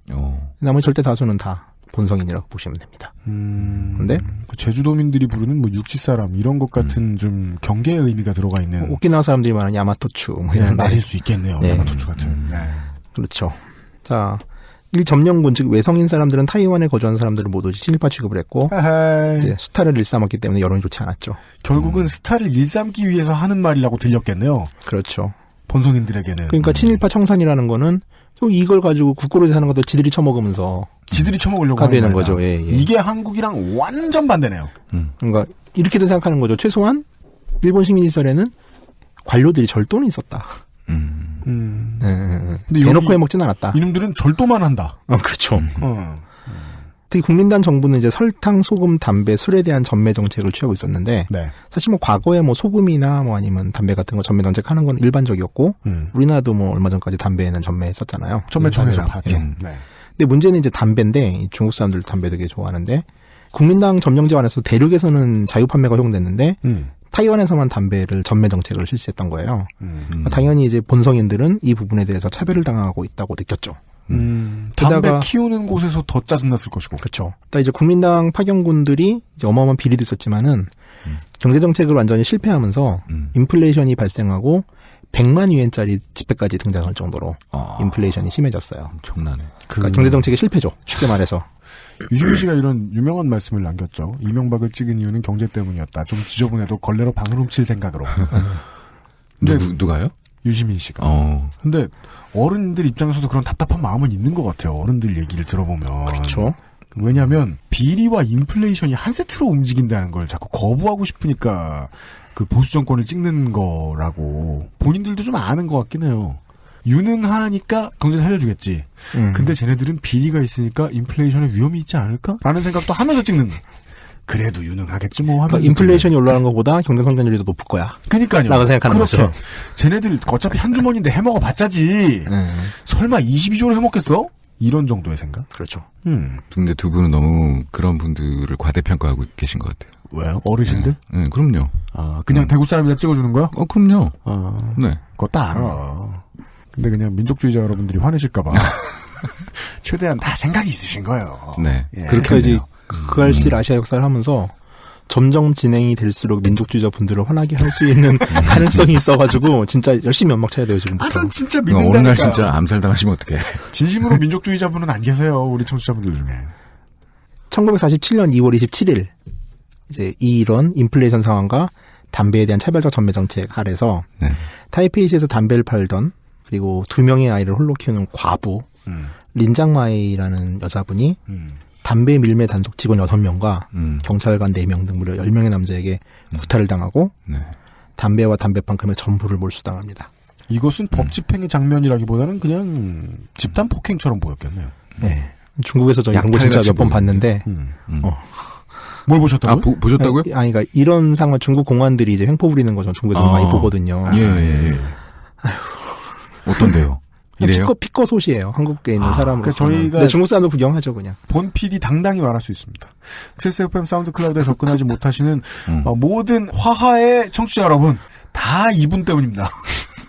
나머지 절대 다수는 다 본성인이라고 보시면 됩니다. 근데 그 제주도민들이 부르는 뭐 육지 사람 이런 것 같은 좀 경계의 의미가 들어가 있는 오키나와 사람들이 말하는 야마토추 뭐 이런 말일 수 있겠네요. 네. 야마토추 같은. 네. 그렇죠. 자, 일 점령군 즉 외성인 사람들은 타이완에 거주하는 사람들을 모두 친일파 취급을 했고 이제 수탈을 일삼았기 때문에 여론이 좋지 않았죠. 결국은 스타를 일삼기 위해서 하는 말이라고 들렸겠네요. 그렇죠. 본성인들에게는. 그러니까 친일파 청산이라는 거는 또 이걸 가지고 국고로 사는 것도 지들이 처먹으면서 지들이 처먹으려고 하는 되는 거죠. 예. 이게 한국이랑 완전 반대네요. 그러니까 이렇게도 생각하는 거죠. 최소한 일본 시민 시설에는 관료들이 절도는 있었다. 근데 대놓고 해먹진 않았다. 이놈들은 절도만 한다. 그렇죠. 특히 국민당 정부는 이제 설탕, 소금, 담배, 술에 대한 전매 정책을 취하고 있었는데 사실 뭐 과거에 뭐 소금이나 뭐 아니면 담배 같은 거 전매 정책하는 건 일반적이었고 우리나라도 뭐 얼마 전까지 담배는 전매했었잖아요. 전매청에서 봤죠. 근데 문제는 이제 담배인데 중국 사람들 담배 되게 좋아하는데 국민당 점령제 안에서 대륙에서는 자유 판매가 허용됐는데 타이완에서만 담배를 전매 정책을 실시했던 거예요. 당연히 이제 본성인들은 이 부분에 대해서 차별을 당하고 있다고 느꼈죠. 담배 키우는 곳에서 더 짜증났을 것이고. 그렇죠. 또 이제 국민당 파견군들이 이제 어마어마한 비리도 있었지만은 경제 정책을 완전히 실패하면서 인플레이션이 발생하고 100만 위엔짜리 지폐까지 등장할 정도로 인플레이션이 심해졌어요. 엄청나네. 그러니까 경제 정책의 실패죠. 쉽게 말해서. 유시민 씨가 이런 유명한 말씀을 남겼죠. 이명박을 찍은 이유는 경제 때문이었다. 좀 지저분해도 걸레로 방을 훔칠 생각으로. 누가요? 유시민 씨가. 근데 어른들 입장에서도 그런 답답한 마음은 있는 것 같아요. 어른들 얘기를 들어보면. 그렇죠. 왜냐하면 비리와 인플레이션이 한 세트로 움직인다는 걸 자꾸 거부하고 싶으니까 그 보수 정권을 찍는 거라고 본인들도 좀 아는 것 같긴 해요. 유능하니까 경제 살려주겠지. 근데 쟤네들은 비리가 있으니까 인플레이션에 위험이 있지 않을까? 라는 생각도 하면서 찍는. 그래도 유능하겠지 뭐 하면서. 그러니까 인플레이션이 올라가는 것보다 경제 성장률이 더 높을 거야. 그러니까요. 라고 생각하는 그렇게. 거죠. 쟤네들 어차피 한 주머니인데 해먹어봤자지. 설마 22조를 해먹겠어? 이런 정도의 생각? 그렇죠. 근데 두 분은 너무 그런 분들을 과대평가하고 계신 것 같아요. 왜요? 어르신들? 네, 그럼요. 그냥 대구 사람이다 찍어주는 거야? 그럼요. 네. 그거 다 알아. 근데 그냥 민족주의자 여러분들이 화내실까봐. 최대한 다 생각이 있으신 거예요. 네. 예. 그렇게 이제 그 알실 아시아 역사를 하면서 점점 진행이 될수록 민족주의자 분들을 화나게 할 수 있는 가능성이 있어가지고 진짜 열심히 연막 쳐야 돼요 지금부터. 난 진짜 어느 믿는다니까요. 날 진짜 암살당하시면 어떡해. 진심으로 민족주의자분은 안 계세요. 우리 청취자분들 중에. 1947년 2월 27일 이제 이런 인플레이션 상황과 담배에 대한 차별적 전매 정책 아래서 타이페이시에서 담배를 팔던 그리고 2명의 아이를 홀로 키우는 과부 린장마이라는 여자분이 담배 밀매 단속 직원 6명과 경찰관 4명 등 무려 10명의 남자에게 구타를 당하고 담배와 담배판 금액 전부를 몰수당합니다. 이것은 법 집행의 장면이라기보다는 그냥 집단 폭행처럼 보였겠네요. 네. 중국에서 저 이런 거 진짜 몇 번 봤는데 뭘 보셨다고요? 보셨다고요? 아니, 그러니까 이런 상황 중국 공안들이 이제 횡포 부리는 거 전 중국에서 많이 보거든요. 예. 어떤데요? 이래요? 피꺼 소시예요. 한국에 있는 사람으로서. 저희가 네, 중국 사람도 구경하죠, 그냥. 본 PD 당당히 말할 수 있습니다. XSFM 사운드 클라우드에 접근하지 못하시는 모든 화하의 청취자 여러분 다 이분 때문입니다.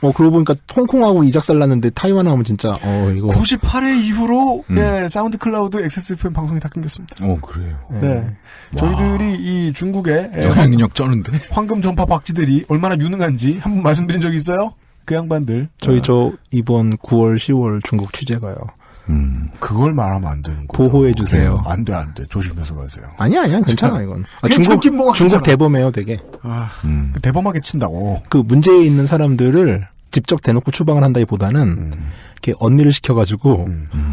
그러고 보니까 홍콩하고 이작살 났는데 타이완 하면 진짜 이거 98회 이후로 사운드 클라우드 XSFM 방송이 다 끊겼습니다. 그래요. 네. 저희들이 이 중국의 영향력 쩌는데 황금 전파 박쥐들이 얼마나 유능한지 한번 말씀드린 적이 있어요? 그 양반들. 저희 이번 9월, 10월 중국 취재 가요. 그걸 말하면 안 되는 거죠. 보호해주세요. 안 돼. 조심해서 가세요. 아니야. 괜찮아, 이건. 중국 대범해요, 되게. 대범하게 친다고. 그 문제에 있는 사람들을 직접 대놓고 추방을 한다기보다는 이렇게 언니를 시켜가지고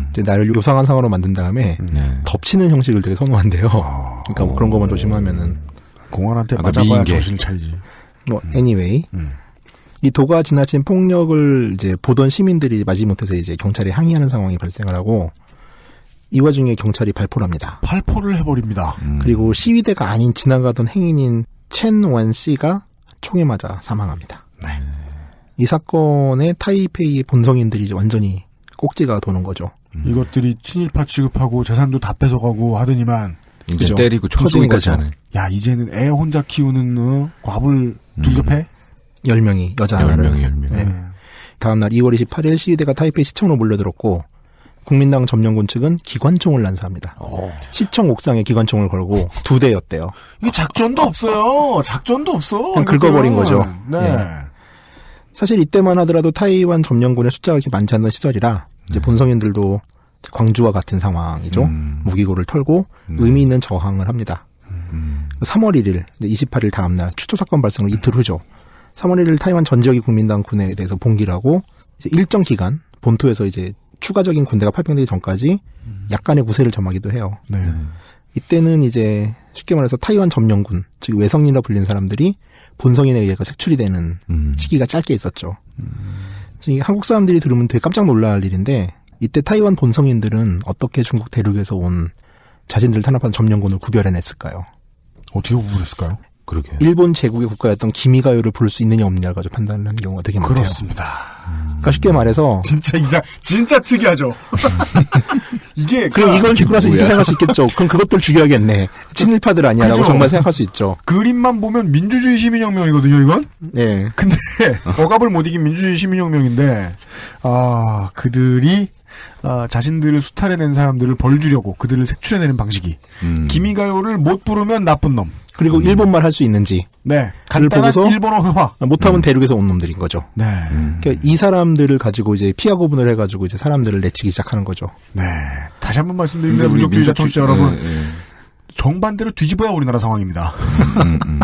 이제 나를 요상한 상황으로 만든 다음에 덮치는 형식을 되게 선호한대요. 그러니까 뭐 그런 것만 조심하면은 공안한테 맞아봐야 정신 차리지. 뭐 anyway. 이 도가 지나친 폭력을 이제 보던 시민들이 마지못해서 이제 경찰에 항의하는 상황이 발생을 하고 이 와중에 경찰이 발포를 합니다. 발포를 해버립니다. 그리고 시위대가 아닌 지나가던 행인인 첸원 씨가 총에 맞아 사망합니다. 이 사건에 타이페이의 본성인들이 이제 완전히 꼭지가 도는 거죠. 이것들이 친일파 취급하고 재산도 다 뺏어가고 하더니만 이제 그죠? 때리고 총 쏘기까지 하는. 야 이제는 애 혼자 키우는 과불 둘급해? 10명이 여자 하나를. 10명이. 네. 다음날 2월 28일 시위대가 타이페이 시청으로 몰려들었고 국민당 점령군 측은 기관총을 난사합니다. 시청 옥상에 기관총을 걸고 2대였대요. 이게 작전도 없어요. 작전도 없어. 그냥 긁어버린 거죠. 네. 사실 이때만 하더라도 타이완 점령군의 숫자가 그렇게 많지 않던 시절이라 이제 본성인들도 광주와 같은 상황이죠. 무기고를 털고 의미 있는 저항을 합니다. 3월 1일, 28일 다음날 출조 사건 발생 후 이틀 후죠. 3월 1일 타이완 전 지역의 국민당 군에 대해서 봉기를 하고 이제 일정 기간 본토에서 이제 추가적인 군대가 파병되기 전까지 약간의 구세를 점하기도 해요. 네. 이때는 이제 쉽게 말해서 타이완 점령군, 즉 외성인이라 불린 사람들이 본성인에 의해서 색출이 되는 시기가 짧게 있었죠. 한국 사람들이 들으면 되게 깜짝 놀랄 일인데 이때 타이완 본성인들은 어떻게 중국 대륙에서 온 자신들을 탄압한 점령군을 구별해냈을까요? 어떻게 구별했을까요? 그러게. 일본 제국의 국가였던 기미가요를 부를 수 있느냐 없느냐를 가지고 판단을 하는 경우가 되게 많아요. 그렇습니다. 그러니까 쉽게 말해서 진짜 특이하죠. 이게 그럼 이걸 듣고 나서 이렇게 생각할 수 있겠죠. 그럼 그것들 죽여야겠네. 친일파들 아니야라고 그죠? 정말 생각할 수 있죠. 그림만 보면 민주주의 시민혁명이거든요, 이건. 네. 근데 억압을 못 이긴 민주주의 시민혁명인데 그들이 자신들을 수탈해낸 사람들을 벌 주려고 그들을 색출해내는 방식이 기미가요를 못 부르면 나쁜 놈. 그리고 일본말 할 수 있는지. 네. 간단한 보고서 일본어 회화. 못하면 대륙에서 온 놈들인 거죠. 네. 그러니까 이 사람들을 가지고 이제 피하 구분을 해가지고 이제 사람들을 내치기 시작하는 거죠. 네. 다시 한번 말씀드립니다. 민족주의자 청취자 여러분. 정반대로 뒤집어야 우리나라 상황입니다.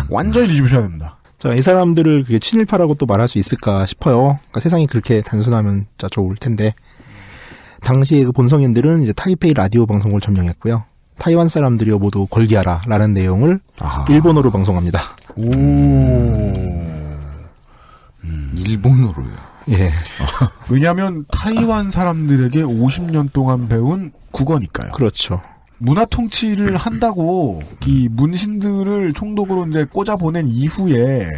완전히 뒤집으셔야 됩니다. 자, 이 사람들을 그게 친일파라고 또 말할 수 있을까 싶어요. 그러니까 세상이 그렇게 단순하면 진짜 좋을 텐데. 당시에 그 본성인들은 이제 타이페이 라디오 방송을 점령했고요. 타이완 사람들이여 모두 걸기하라 라는 내용을 일본어로 방송합니다. 일본어로요? 예. 왜냐하면 타이완 사람들에게 50년 동안 배운 국어니까요. 그렇죠. 문화 통치를 한다고 이 문신들을 총독으로 이제 꽂아 보낸 이후에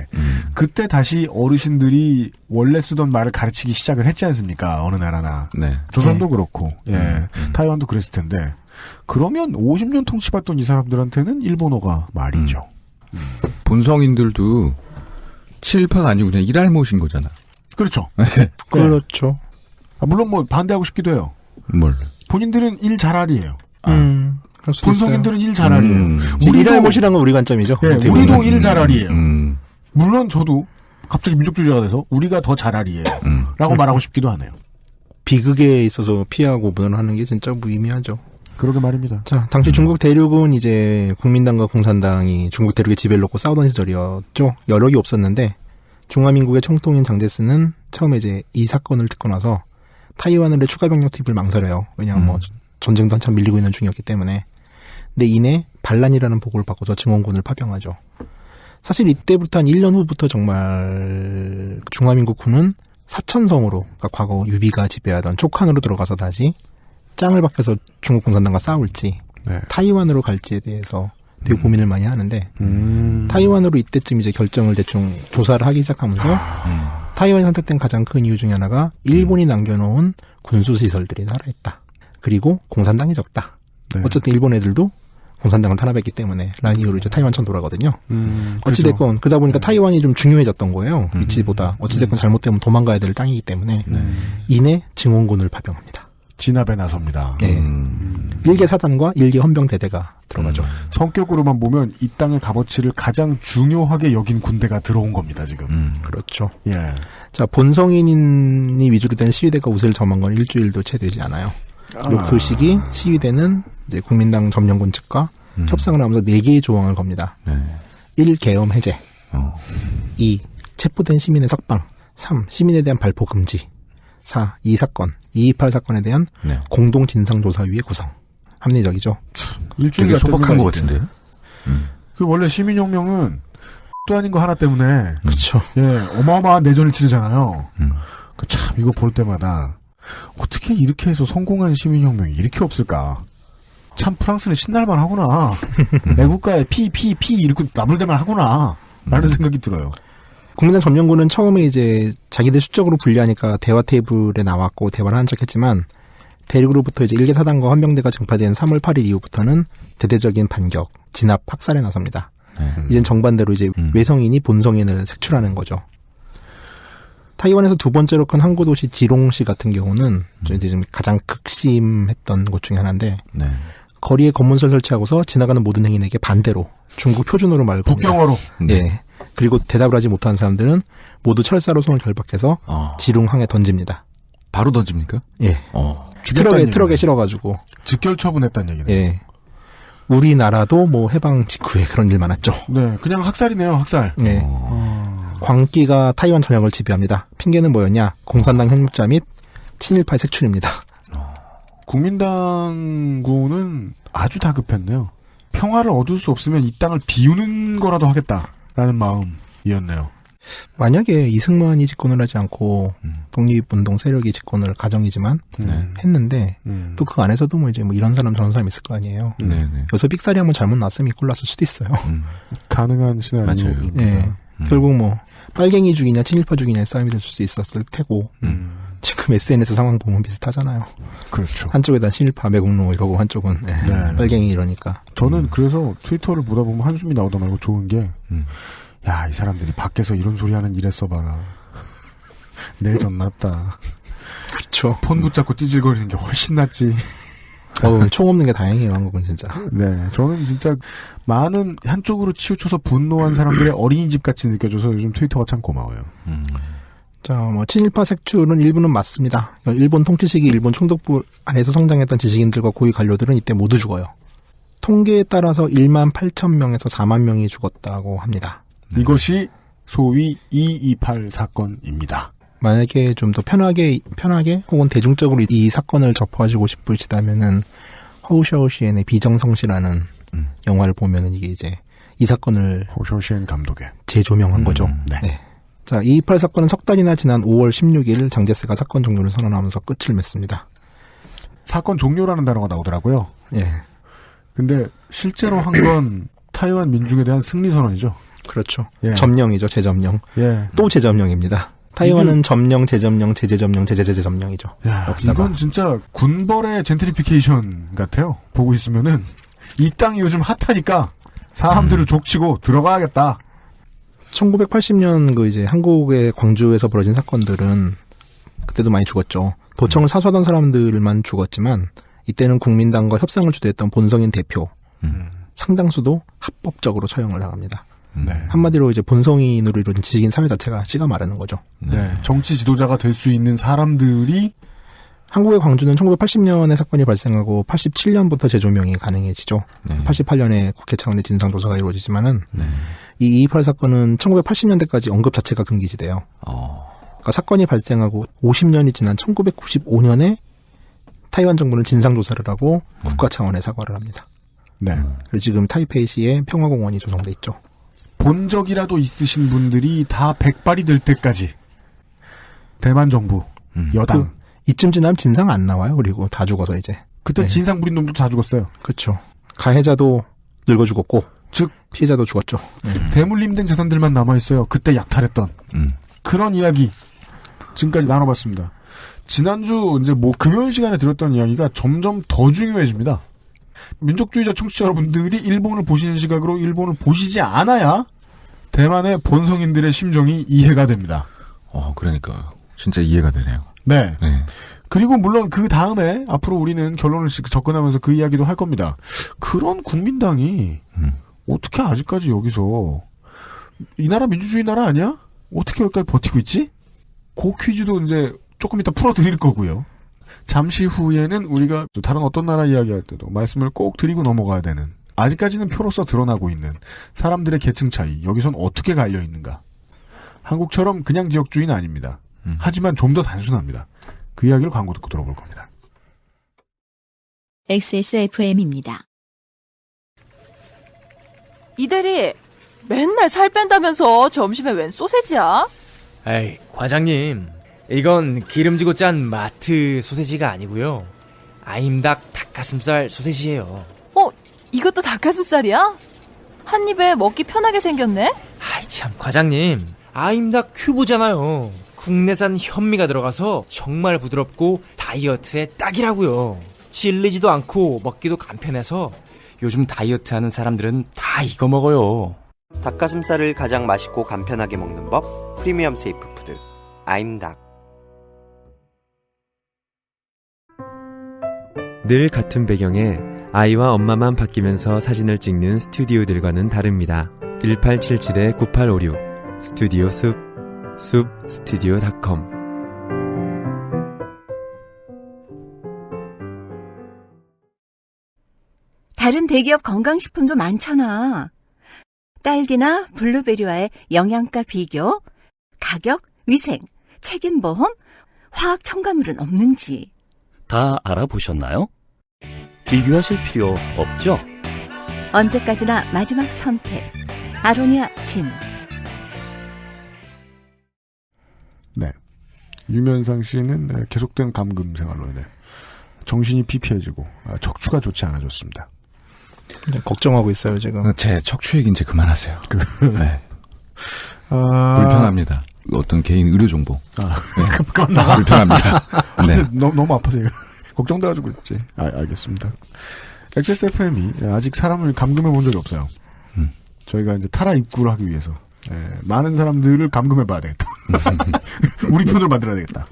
그때 다시 어르신들이 원래 쓰던 말을 가르치기 시작을 했지 않습니까? 어느 나라나. 네. 조선도 그렇고, 타이완도 그랬을 텐데. 그러면 50년 통치받던 이 사람들한테는 일본어가 말이죠. 본성인들도 친일파가 아니고 그냥 일할못인 거잖아. 그렇죠. 그렇죠. 물론 뭐 반대하고 싶기도 해요. 뭘? 본인들은 일 잘알이에요. 그럴 수도 본성인들은 일 잘알이에요. 일할못이란 건 우리 관점이죠. 네, 우리도 일 잘알이에요. 물론 저도 갑자기 민족주의자가 돼서 우리가 더 잘알이에요. 라고 말하고 싶기도 하네요. 비극에 있어서 피하고 무난하는 게 진짜 무의미하죠. 그러게 말입니다. 자, 당시 중국 대륙은 이제 국민당과 공산당이 중국 대륙에 지배를 놓고 싸우던 시절이었죠. 여력이 없었는데 중화민국의 총통인 장제스는 처음에 이제 이 사건을 듣고 나서 타이완의 추가 병력 투입을 망설여요. 왜냐하면 뭐 전쟁도 한참 밀리고 있는 중이었기 때문에. 근데 이내 반란이라는 보고를 받고서 증원군을 파병하죠. 사실 이때부터 한 1년 후부터 정말 중화민국군은 사천성으로, 그러니까 과거 유비가 지배하던 촉한으로 들어가서 다시 짱을 박혀서 중국 공산당과 싸울지 타이완으로 갈지에 대해서 되게 고민을 많이 하는데 타이완으로 이때쯤 이제 결정을 대충 조사를 하기 시작하면서 타이완이 선택된 가장 큰 이유 중에 하나가 일본이 남겨놓은 군수시설들이 살아있다. 그리고 공산당이 적다. 어쨌든 일본 애들도 공산당을 탄압했기 때문에 라는 이유로 이제 타이완천 돌아거든요. 어찌됐건 그러다 보니까 타이완이 좀 중요해졌던 거예요. 위치보다. 어찌됐건 잘못되면 도망가야 될 땅이기 때문에 이내 증원군을 파병합니다. 진압에 나섭니다. 네. 1개 사단과 1개 헌병대대가 들어가죠. 성격으로만 보면 이 땅의 값어치를 가장 중요하게 여긴 군대가 들어온 겁니다, 지금. 그렇죠. 예. 자, 본성인이 위주로 된 시위대가 우세를 점한 건 일주일도 채 되지 않아요. 그리고 그 시기 시위대는 이제 국민당 점령군 측과 협상을 하면서 4개의 조항을 겁니다. 1. 계엄 해제. 2. 체포된 시민의 석방. 3. 시민에 대한 발포 금지. 4. 이 사건, 228 사건에 대한 네. 공동 진상조사위의 구성. 합리적이죠. 일종의 소박한 것 같은데. 그 원래 시민혁명은 또 아닌 거 하나 때문에 그렇죠. 예, 어마어마한 내전을 치르잖아요. 그 참 이거 볼 때마다 어떻게 이렇게 해서 성공한 시민혁명이 이렇게 없을까? 참 프랑스는 신날만 하구나. 애국가에 피 이렇게 나불대만 하구나. 라는 생각이 들어요. 국민당 점령군은 처음에 이제 자기들 수적으로 분리하니까 대화 테이블에 나왔고 대화를 한 척했지만 대륙으로부터 이제 일개 사단과 헌병대가 증파된 3월 8일 이후부터는 대대적인 반격, 진압, 학살에 나섭니다. 이젠 정반대로 이제 외성인이 본성인을 색출하는 거죠. 타이완에서 두 번째로 큰 항구 도시 지롱시 같은 경우는 이제 좀 가장 극심했던 곳 중에 하나인데 네. 거리에 검문소를 설치하고서 지나가는 모든 행인에게 반대로 중국 표준어로 말을 겁니다. 북경어로. 네. 그리고 대답을 하지 못하는 사람들은 모두 철사로 손을 결박해서 지룽항에 던집니다. 바로 던집니까? 예. 트럭에 실어가지고. 직결 처분했다는 얘기네요. 예. 우리나라도 뭐 해방 직후에 그런 일 많았죠. 네, 그냥 학살이네요, 학살. 네. 광기가 타이완 전역을 지배합니다. 핑계는 뭐였냐? 공산당 형육자 및 친일파의 색출입니다. 국민당군은 아주 다급했네요. 평화를 얻을 수 없으면 이 땅을 비우는 거라도 하겠다라는 마음이었네요. 만약에 이승만이 집권을 하지 않고 독립운동 세력이 집권을 가정이지만 했는데 또 그 안에서도 뭐 이제 뭐 이런 사람 저런 사람 있을 거 아니에요. 여기서 삑사리 한번 잘못 났으면 이꼴 났을 수도 있어요. 가능한 시나리오입니다. 네. 결국 뭐 빨갱이 죽이냐 친일파 죽이냐의 싸움이 될 수도 있었을 테고 지금 SNS 상황 보면 비슷하잖아요. 그렇죠. 한쪽에다 친일파 매국노 이러고 한쪽은 빨갱이 이러니까. 저는 그래서 트위터를 보다 보면 한숨이 나오다 말고 좋은 게 야, 이 사람들이 밖에서 이런 소리 하는 일에 써봐라. 내전 낫다. 그렇죠. 폰 붙잡고 찌질거리는 게 훨씬 낫지. 총 없는 게 다행이에요, 한국은 진짜. 네, 저는 진짜 많은 한쪽으로 치우쳐서 분노한 사람들의 어린이집 같이 느껴져서 요즘 트위터가 참 고마워요. 자, 뭐 친일파 색출은 일부는 맞습니다. 일본 통치 시기 일본 총독부 안에서 성장했던 지식인들과 고위 관료들은 이때 모두 죽어요. 통계에 따라서 1만 8천 명에서 4만 명이 죽었다고 합니다. 이것이 소위 228 사건입니다. 만약에 좀 더 편하게 혹은 대중적으로 이 사건을 접하시고 싶으시다면은 허우샤오시엔의 비정성시라는 영화를 보면은 이게 이제 이 사건을 허우샤오시엔 감독의 재조명한 거죠. 네. 자, 228 사건은 석 달이나 지난 5월 16일 장제스가 사건 종료를 선언하면서 끝을 맺습니다. 사건 종료라는 단어가 나오더라고요. 예. 근데 실제로 한 건 타이완 민중에 대한 승리 선언이죠. 그렇죠. 예. 점령이죠, 재점령. 예. 또 재점령입니다. 타이완은 점령, 재점령, 재재점령, 재재재재점령이죠. 야, 역사가. 이건 진짜 군벌의 젠트리피케이션 같아요. 보고 있으면은 이 땅이 요즘 핫하니까 사람들을 족치고 들어가야겠다. 1980년 그 이제 한국의 광주에서 벌어진 사건들은 그때도 많이 죽었죠. 도청을 사수하던 사람들만 죽었지만 이때는 국민당과 협상을 주도했던 본성인 대표 상당수도 합법적으로 처형을 당합니다. 네. 한마디로 이제 본성인으로 이루어진 지식인 사회 자체가 씨가 마르는 거죠. 네. 정치 지도자가 될 수 있는 사람들이 한국의 광주는 1980년에 사건이 발생하고 87년부터 재조명이 가능해지죠. 88년에 국회 차원의 진상조사가 이루어지지만은 이 228 사건은 1980년대까지 언급 자체가 금기시돼요. 그러니까 사건이 발생하고 50년이 지난 1995년에 타이완 정부는 진상조사를 하고 국가 차원의 사과를 합니다. 네. 그리고 지금 타이페이시에 평화공원이 조성돼 있죠. 본 적이라도 있으신 분들이 다 백발이 될 때까지 대만 정부, 여당. 이쯤 지나면 진상 안 나와요. 그리고 다 죽어서 이제. 그때 진상 부린 놈도 다 죽었어요. 그렇죠. 가해자도 늙어 죽었고, 즉 피해자도 죽었죠. 대물림된 재산들만 남아 있어요. 그때 약탈했던 그런 이야기 지금까지 나눠봤습니다. 지난주 이제 뭐 금요일 시간에 들었던 이야기가 점점 더 중요해집니다. 민족주의자 청취자 여러분들이 일본을 보시는 시각으로 일본을 보시지 않아야 대만의 본성인들의 심정이 이해가 됩니다. 그러니까 진짜 이해가 되네요. 네. 그리고 물론 그 다음에 앞으로 우리는 결론을 접근하면서 그 이야기도 할 겁니다. 그런 국민당이 어떻게 아직까지 여기서 이 나라 민주주의 나라 아니야? 어떻게 여기까지 버티고 있지? 그 퀴즈도 이제 조금 이따 풀어드릴 거고요. 잠시 후에는 우리가 또 다른 어떤 나라 이야기할 때도 말씀을 꼭 드리고 넘어가야 되는 아직까지는 표로서 드러나고 있는 사람들의 계층 차이 여기선 어떻게 갈려 있는가 한국처럼 그냥 지역주의는 아닙니다. 하지만 좀 더 단순합니다. 그 이야기를 광고 듣고 들어볼 겁니다. XSFM입니다. 이대리, 맨날 살 뺀다면서 점심에 웬 소세지야? 에이, 과장님. 이건 기름지고 짠 마트 소세지가 아니고요. 아임닭 닭가슴살 소세지예요. 이것도 닭가슴살이야? 한 입에 먹기 편하게 생겼네? 아이 참, 과장님. 아임닭 큐브잖아요. 국내산 현미가 들어가서 정말 부드럽고 다이어트에 딱이라고요. 질리지도 않고 먹기도 간편해서 요즘 다이어트 하는 사람들은 다 이거 먹어요. 닭가슴살을 가장 맛있고 간편하게 먹는 법, 프리미엄 세이프 푸드 아임닭. 늘 같은 배경에 아이와 엄마만 바뀌면서 사진을 찍는 스튜디오들과는 다릅니다. 1877-9856 스튜디오 숲 스튜디오.com. 다른 대기업 건강식품도 많잖아. 딸기나 블루베리와의 영양가 비교, 가격, 위생, 책임보험, 화학 첨가물은 없는지. 다 알아보셨나요? 비교하실 필요 없죠? 언제까지나 마지막 선택. 아로니아 진. 네. 유면상 씨는 계속된 감금 생활로 인해 정신이 피폐해지고 척추가 좋지 않아졌습니다. 걱정하고 있어요, 지금. 제 척추 얘기는 이제 그만하세요. 네. 아... 불편합니다. 어떤 개인 의료 정보. 네. 그만 나가. 불편합니다. 네. 너무 아파서 걱정돼가지고 있지. 알겠습니다. XSFM이 아직 사람을 감금해 본 적이 없어요. 저희가 이제 탈화 입구를 하기 위해서 많은 사람들을 감금해 봐야 되겠다. 우리 편을 만들어야 되겠다.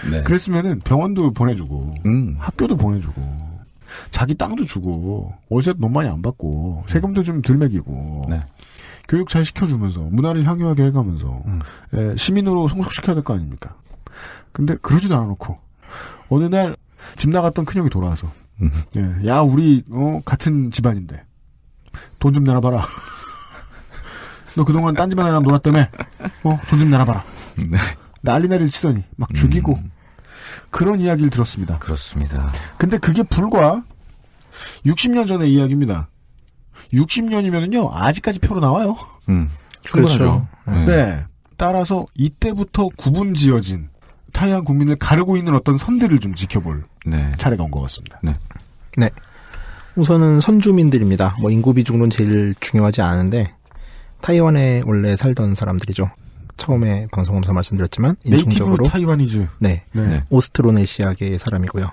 네. 그랬으면은 병원도 보내주고 학교도 보내주고 자기 땅도 주고 월세도 너무 많이 안 받고 세금도 좀 덜 매기고 네. 교육 잘 시켜주면서 문화를 향유하게 해가면서 시민으로 성숙시켜야 될 거 아닙니까? 근데 그러지도 않아놓고 어느 날 집 나갔던 큰형이 돌아와서 야 우리 같은 집안인데 돈 좀 내놔봐라. 너 그동안 딴 집안이랑 놀았다며 돈 좀 내놔봐라. 네. 난리나리를 치더니 막 죽이고 그런 이야기를 들었습니다. 그렇습니다. 근데 그게 불과 60년 전의 이야기입니다. 60년이면은요 아직까지 표로 나와요. 충분하죠. 그렇죠. 네. 따라서 이때부터 구분지어진 타이완 국민을 가르고 있는 어떤 선들을 좀 지켜볼 차례가 온 것 같습니다. 네. 우선은 선주민들입니다. 인구 비중은 제일 중요하지 않은데 타이완에 원래 살던 사람들이죠. 처음에 방송하면서 말씀드렸지만 인종적으로 네이티브 타이완이즈. 네. 오스트로네시아계의 사람이고요.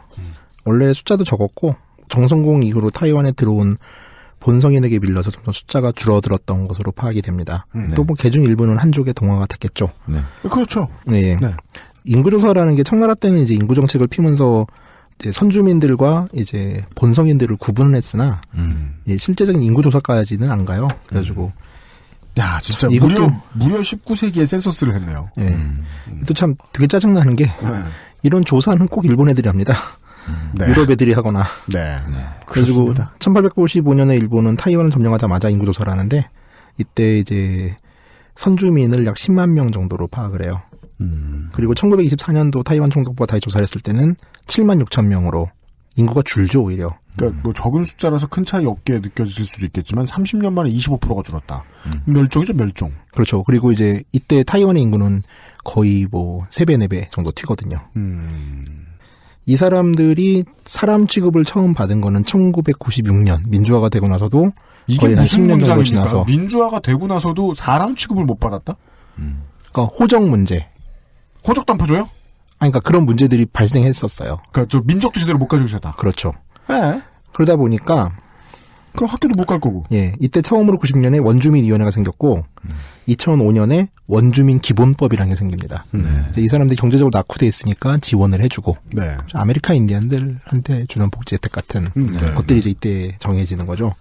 원래 숫자도 적었고 정성공 이후로 타이완에 들어온 본성인에게 밀려서 점점 숫자가 줄어들었던 것으로 파악이 됩니다. 또 개중 일부는 한족의 동화가 됐겠죠. 네. 그렇죠. 네. 인구조사라는 게 청나라 때는 이제 인구 정책을 피면서 이제 선주민들과 이제 본성인들을 구분을 했으나 실제적인 인구조사까지는 안 가요. 그래가지고 야 진짜 무려 19세기에 센서스를 했네요. 또 참 되게 짜증나는 게 이런 조사는 꼭 일본 애들이 합니다. 유럽 애들이 하거나. 그래가지고 1895년에 일본은 타이완을 점령하자마자 인구조사를 하는데 이때 이제 선주민을 약 10만 명 정도로 파악을 해요. 그리고 1924년도 타이완 총독부가 다시 조사를 했을 때는 7만 6천 명으로 인구가 줄죠, 오히려. 그러니까 적은 숫자라서 큰 차이 없게 느껴질 수도 있겠지만 30년 만에 25%가 줄었다. 멸종이죠, 멸종. 그렇죠. 그리고 이제 이때 타이완의 인구는 거의 3배, 4배 정도 튀거든요. 이 사람들이 사람 취급을 처음 받은 거는 1996년 민주화가 되고 나서도 이게 거의 한 무슨 10년 정도 문장입니까? 지나서 민주화가 되고 나서도 사람 취급을 못 받았다? 그러니까 호적 문제. 호적 담파줘요? 그러니까 그런 문제들이 발생했었어요. 그러니까 저 민족도 제대로 못 가지고 있었다. 그렇죠. 네. 그러다 보니까 그럼 학교도 못 갈 거고. 예, 이때 처음으로 90년에 원주민위원회가 생겼고 2005년에 원주민 기본법이라는 게 생깁니다. 이제 이 사람들이 경제적으로 낙후돼 있으니까 지원을 해주고 아메리카 인디언들한테 주는 복지 혜택 같은 것들이 이제 이때 정해지는 거죠.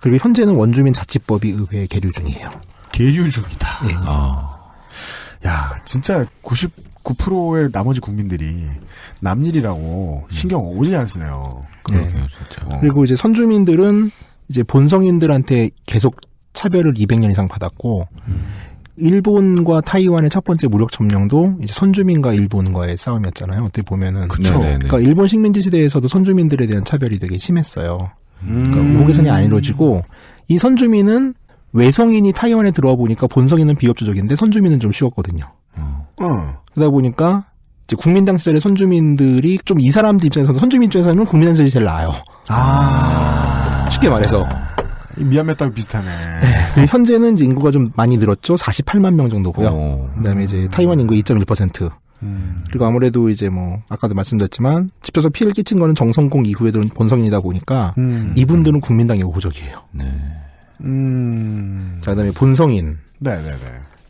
그리고 현재는 원주민 자치법이 의회에 계류 중이에요. 계류 중이다. 예. 야, 진짜 99%의 나머지 국민들이 남일이라고 신경 오지 안 쓰네요. 그러게요, 진짜. 그리고 이제 선주민들은 이제 본성인들한테 계속 차별을 200년 이상 받았고 일본과 타이완의 첫 번째 무력 점령도 이제 선주민과 일본과의 싸움이었잖아요. 어떻게 보면은. 그쵸. 그러니까 일본 식민지 시대에서도 선주민들에 대한 차별이 되게 심했어요. 그러니까 우호개선이 안 이루어지고 이 선주민은 외성인이 타이완에 들어와 보니까 본성인은 비협조적인데 선주민은 좀 쉬웠거든요. 그러다 보니까 이제 국민당 시절의 선주민들이 좀 이 사람들 입장에서는 선주민 입장에서는 국민당 시절이 제일 나아요. 쉽게 말해서. 미얀마 땅 비슷하네. 네. 현재는 이제 인구가 좀 많이 늘었죠. 48만 명 정도고요. 그다음에 이제 타이완 인구 2.1%. 그리고 아무래도 이제 뭐 아까도 말씀드렸지만 집에서 피해를 끼친 거는 정성공 이후에들은 본성인이다 보니까 이분들은 국민당의 우호적이에요. 자, 그다음에 본성인. 네네네.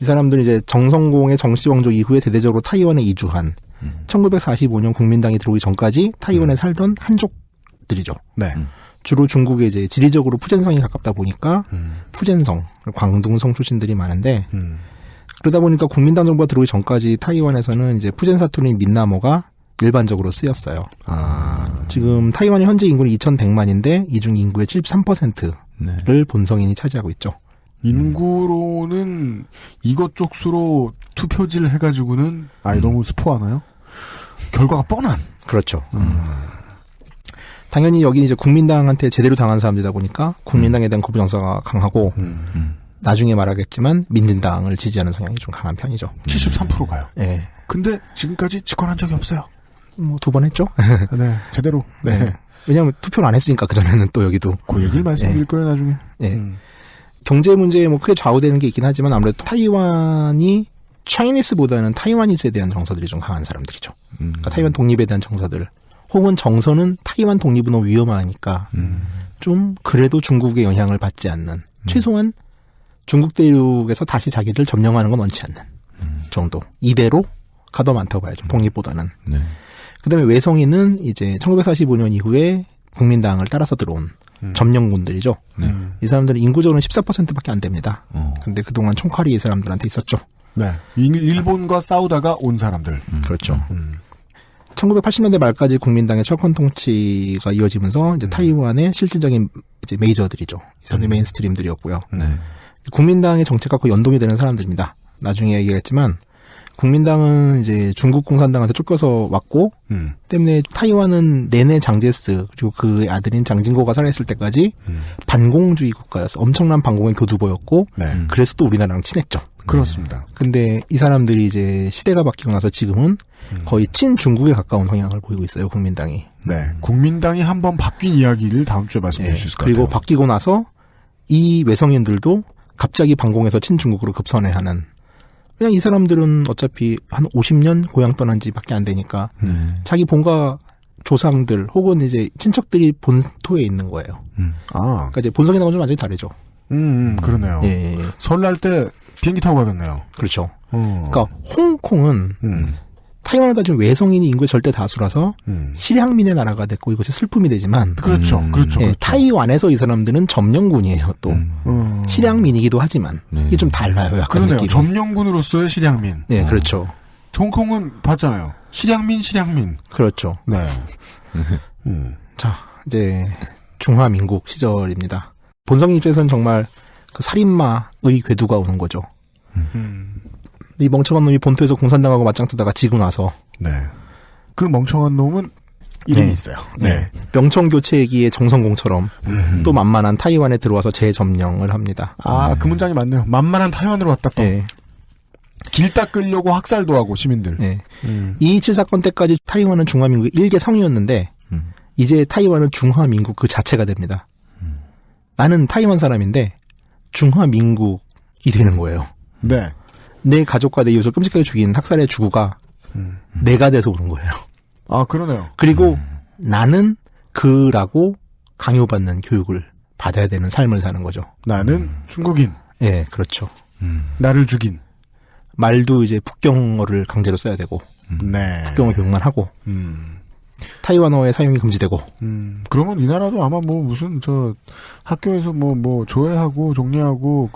이 사람들은 이제 정성공의 정시왕조 이후에 대대적으로 타이완에 이주한 1945년 국민당이 들어오기 전까지 타이완에 살던 한족들이죠. 네. 주로 중국에 이제 지리적으로 푸젠성이 가깝다 보니까 푸젠성, 광둥성 출신들이 많은데 그러다 보니까 국민당 정부가 들어오기 전까지 타이완에서는 이제 푸젠 사투리 민나모가 일반적으로 쓰였어요. 지금 타이완의 현재 인구는 2,100만인데 이 중 인구의 73%를 본성인이 차지하고 있죠. 인구로는 이것 쪽수로 투표지를 해가지고는 너무 스포하나요? 결과가 뻔한. 그렇죠. 당연히 여기 이제 국민당한테 제대로 당한 사람들이다 보니까 국민당에 대한 거부 정서가 강하고 나중에 말하겠지만 민진당을 지지하는 성향이 좀 강한 편이죠. 73% 가요. 네. 근데 지금까지 집권한 적이 없어요. 뭐 2번 했죠. 네, 제대로. 네. 네. 왜냐하면 투표를 안 했으니까 그 전에는 또 여기도. 그 얘기를 말씀드릴 거예요 나중에. 네. 경제 문제에 뭐 크게 좌우되는 게 있긴 하지만 아무래도 타이완이 차이니스보다는 타이완이스에 대한 정서들이 좀 강한 사람들이죠. 그러니까 타이완 독립에 대한 정서들. 혹은 정서는 타이완 독립은 너무 위험하니까 좀 그래도 중국의 영향을 받지 않는 최소한 중국 대륙에서 다시 자기를 점령하는 건 원치 않는 정도. 이대로 가더 많다고 봐야죠. 독립보다는. 그다음에 외성인은 이제 1945년 이후에 국민당을 따라서 들어온 점령군들이죠. 이 사람들은 인구적으로는 14%밖에 안 됩니다. 근데 그동안 총칼이 이 사람들한테 있었죠. 네. 일본과 싸우다가 온 사람들. 그렇죠. 1980년대 말까지 국민당의 철권 통치가 이어지면서 이제 타이완의 실질적인 이제 메이저들이죠. 이 사람들이 메인스트림들이었고요. 국민당의 정책과 거의 연동이 되는 사람들입니다. 나중에 얘기했지만 국민당은 이제 중국 공산당한테 쫓겨서 왔고 때문에 타이완은 내내 장제스 그리고 그 아들인 장진고가 살아있을 때까지 반공주의 국가였어. 엄청난 반공의 교두보였고 그래서 또 우리나라랑 친했죠. 그렇습니다. 근데 이 사람들이 이제 시대가 바뀌고 나서 지금은 거의 친중국에 가까운 성향을 보이고 있어요. 국민당이. 네. 국민당이 한번 바뀐 이야기를 다음 주에 말씀드릴 수 있을 것 같아요. 그리고 바뀌고 나서 이 외성인들도 갑자기 반공에서 친중국으로 급선회하는. 그냥 이 사람들은 어차피 한 50년 고향 떠난 지밖에 안 되니까 자기 본가 조상들 혹은 이제 친척들이 본토에 있는 거예요. 그러니까 이제 본성이랑은 좀 완전히 다르죠. 그러네요. 예. 설날 때 비행기 타고 가겠네요. 그렇죠. 그러니까 홍콩은 타이완을 가진 외성인이 인구의 절대 다수라서 실향민의 나라가 됐고 이것이 슬픔이 되지만 그렇죠. 예, 타이완에서 이 사람들은 점령군이에요. 또 실향민이기도 하지만 이게 좀 달라요. 약간 그러네요. 느낌이. 점령군으로서의 실향민. 네, 그렇죠. 홍콩은 봤잖아요. 실향민. 그렇죠. 네. 자, 이제 중화민국 시절입니다. 본성인 입장에서는 정말 그 살인마의 궤도가 오는 거죠. 이 멍청한 놈이 본토에서 공산당하고 맞짱 뜨다가 지고 나서. 네. 그 멍청한 놈은 이름이 있어요. 네. 명청교체기의 정성공처럼 또 만만한 타이완에 들어와서 재점령을 합니다. 그 문장이 맞네요. 만만한 타이완으로 왔다 또. 네. 길 닦으려고 학살도 하고 시민들. 네. 227 사건 때까지 타이완은 중화민국의 일개 성이었는데 이제 타이완은 중화민국 그 자체가 됩니다. 나는 타이완 사람인데 중화민국이 되는 거예요. 네. 내 가족과 내 이웃을 끔찍하게 죽인 학살의 주구가 내가 돼서 오는 거예요. 그러네요. 그리고 나는 그라고 강요받는 교육을 받아야 되는 삶을 사는 거죠. 나는 중국인. 예, 그렇죠. 나를 죽인. 말도 이제 북경어를 강제로 써야 되고. 네. 북경어 교육만 하고. 타이완어의 사용이 금지되고. 그러면 이 나라도 아마 뭐 무슨 학교에서 뭐 조회하고 종례하고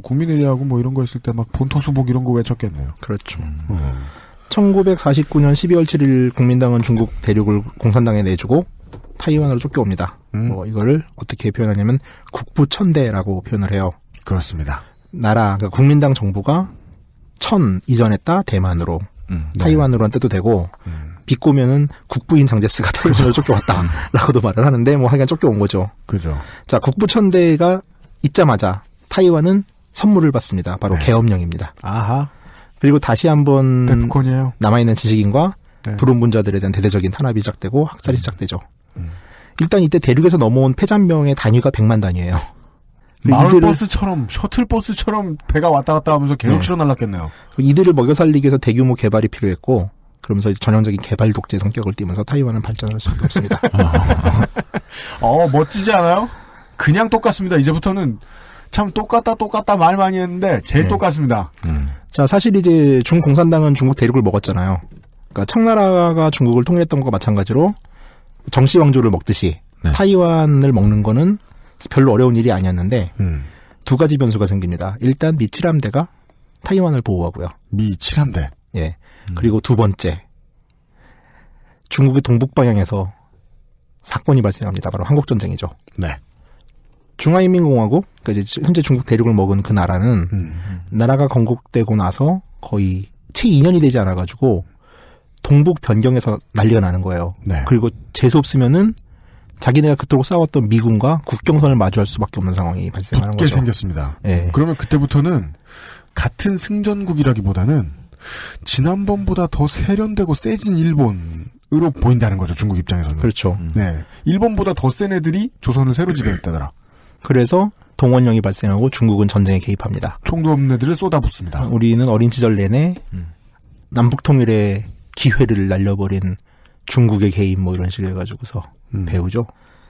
국민의례하고 뭐 이런 거 있을 때 막 본토 수복 이런 거 외쳤겠네요. 그렇죠. 1949년 12월 7일 국민당은 중국 대륙을 공산당에 내주고 타이완으로 쫓겨옵니다. 이거를 어떻게 표현하냐면 국부천대라고 표현을 해요. 그렇습니다. 나라, 그러니까 국민당 정부가 이전했다 대만으로, 타이완으로 한 뜻도 되고, 비꼬면은 국부인 장제스가 타이완으로 쫓겨왔다라고도 말을 하는데, 뭐 하여간 쫓겨온 거죠. 그죠. 자, 국부천대가 있자마자 타이완은 선물을 받습니다. 바로 계엄령입니다. 아하. 그리고 다시 한번 데프콘이에요. 남아있는 지식인과 불운분자들에 대한 대대적인 탄압이 시작되고 학살이 시작되죠. 일단 이때 대륙에서 넘어온 폐잔병의 단위가 100만 단위예요. 마을버스처럼 셔틀버스처럼 배가 왔다 갔다 하면서 계속 실어 날랐겠네요. 이들을 먹여 살리기 위해서 대규모 개발이 필요했고 그러면서 이제 전형적인 개발 독재 성격을 띠면서 타이완은 발전할 수밖에 없습니다. 멋지지 않아요? 그냥 똑같습니다. 이제부터는 참 똑같다 말 많이 했는데 제일 똑같습니다. 자, 사실 이제 중공산당은 중국 대륙을 먹었잖아요. 그러니까 청나라가 중국을 통일했던 것과 마찬가지로 정씨왕조를 먹듯이 타이완을 먹는 거는 별로 어려운 일이 아니었는데 두 가지 변수가 생깁니다. 일단 미 7함대가 타이완을 보호하고요. 미 7함대. 예. 그리고 두 번째, 중국의 동북 방향에서 사건이 발생합니다. 바로 한국전쟁이죠. 네. 중화인민공화국, 그러니까 이제 현재 중국 대륙을 먹은 그 나라는 나라가 건국되고 나서 거의 채 2년이 되지 않아가지고 동북 변경에서 난리가 나는 거예요. 네. 그리고 재수 없으면은 자기네가 그토록 싸웠던 미군과 국경선을 마주할 수밖에 없는 상황이 발생하는 거죠. 생겼습니다. 네. 그러면 그때부터는 같은 승전국이라기보다는 지난번보다 더 세련되고 세진 일본으로 보인다는 거죠. 중국 입장에서는. 그렇죠. 네, 일본보다 더 센 애들이 조선을 새로 지배했다더라. 그래서 동원령이 발생하고 중국은 전쟁에 개입합니다. 총도 없는 애들을 쏟아붓습니다. 우리는 어린 시절 내내 남북 통일의 기회를 날려버린 중국의 개입 뭐 이런 식으로 해가지고서 배우죠.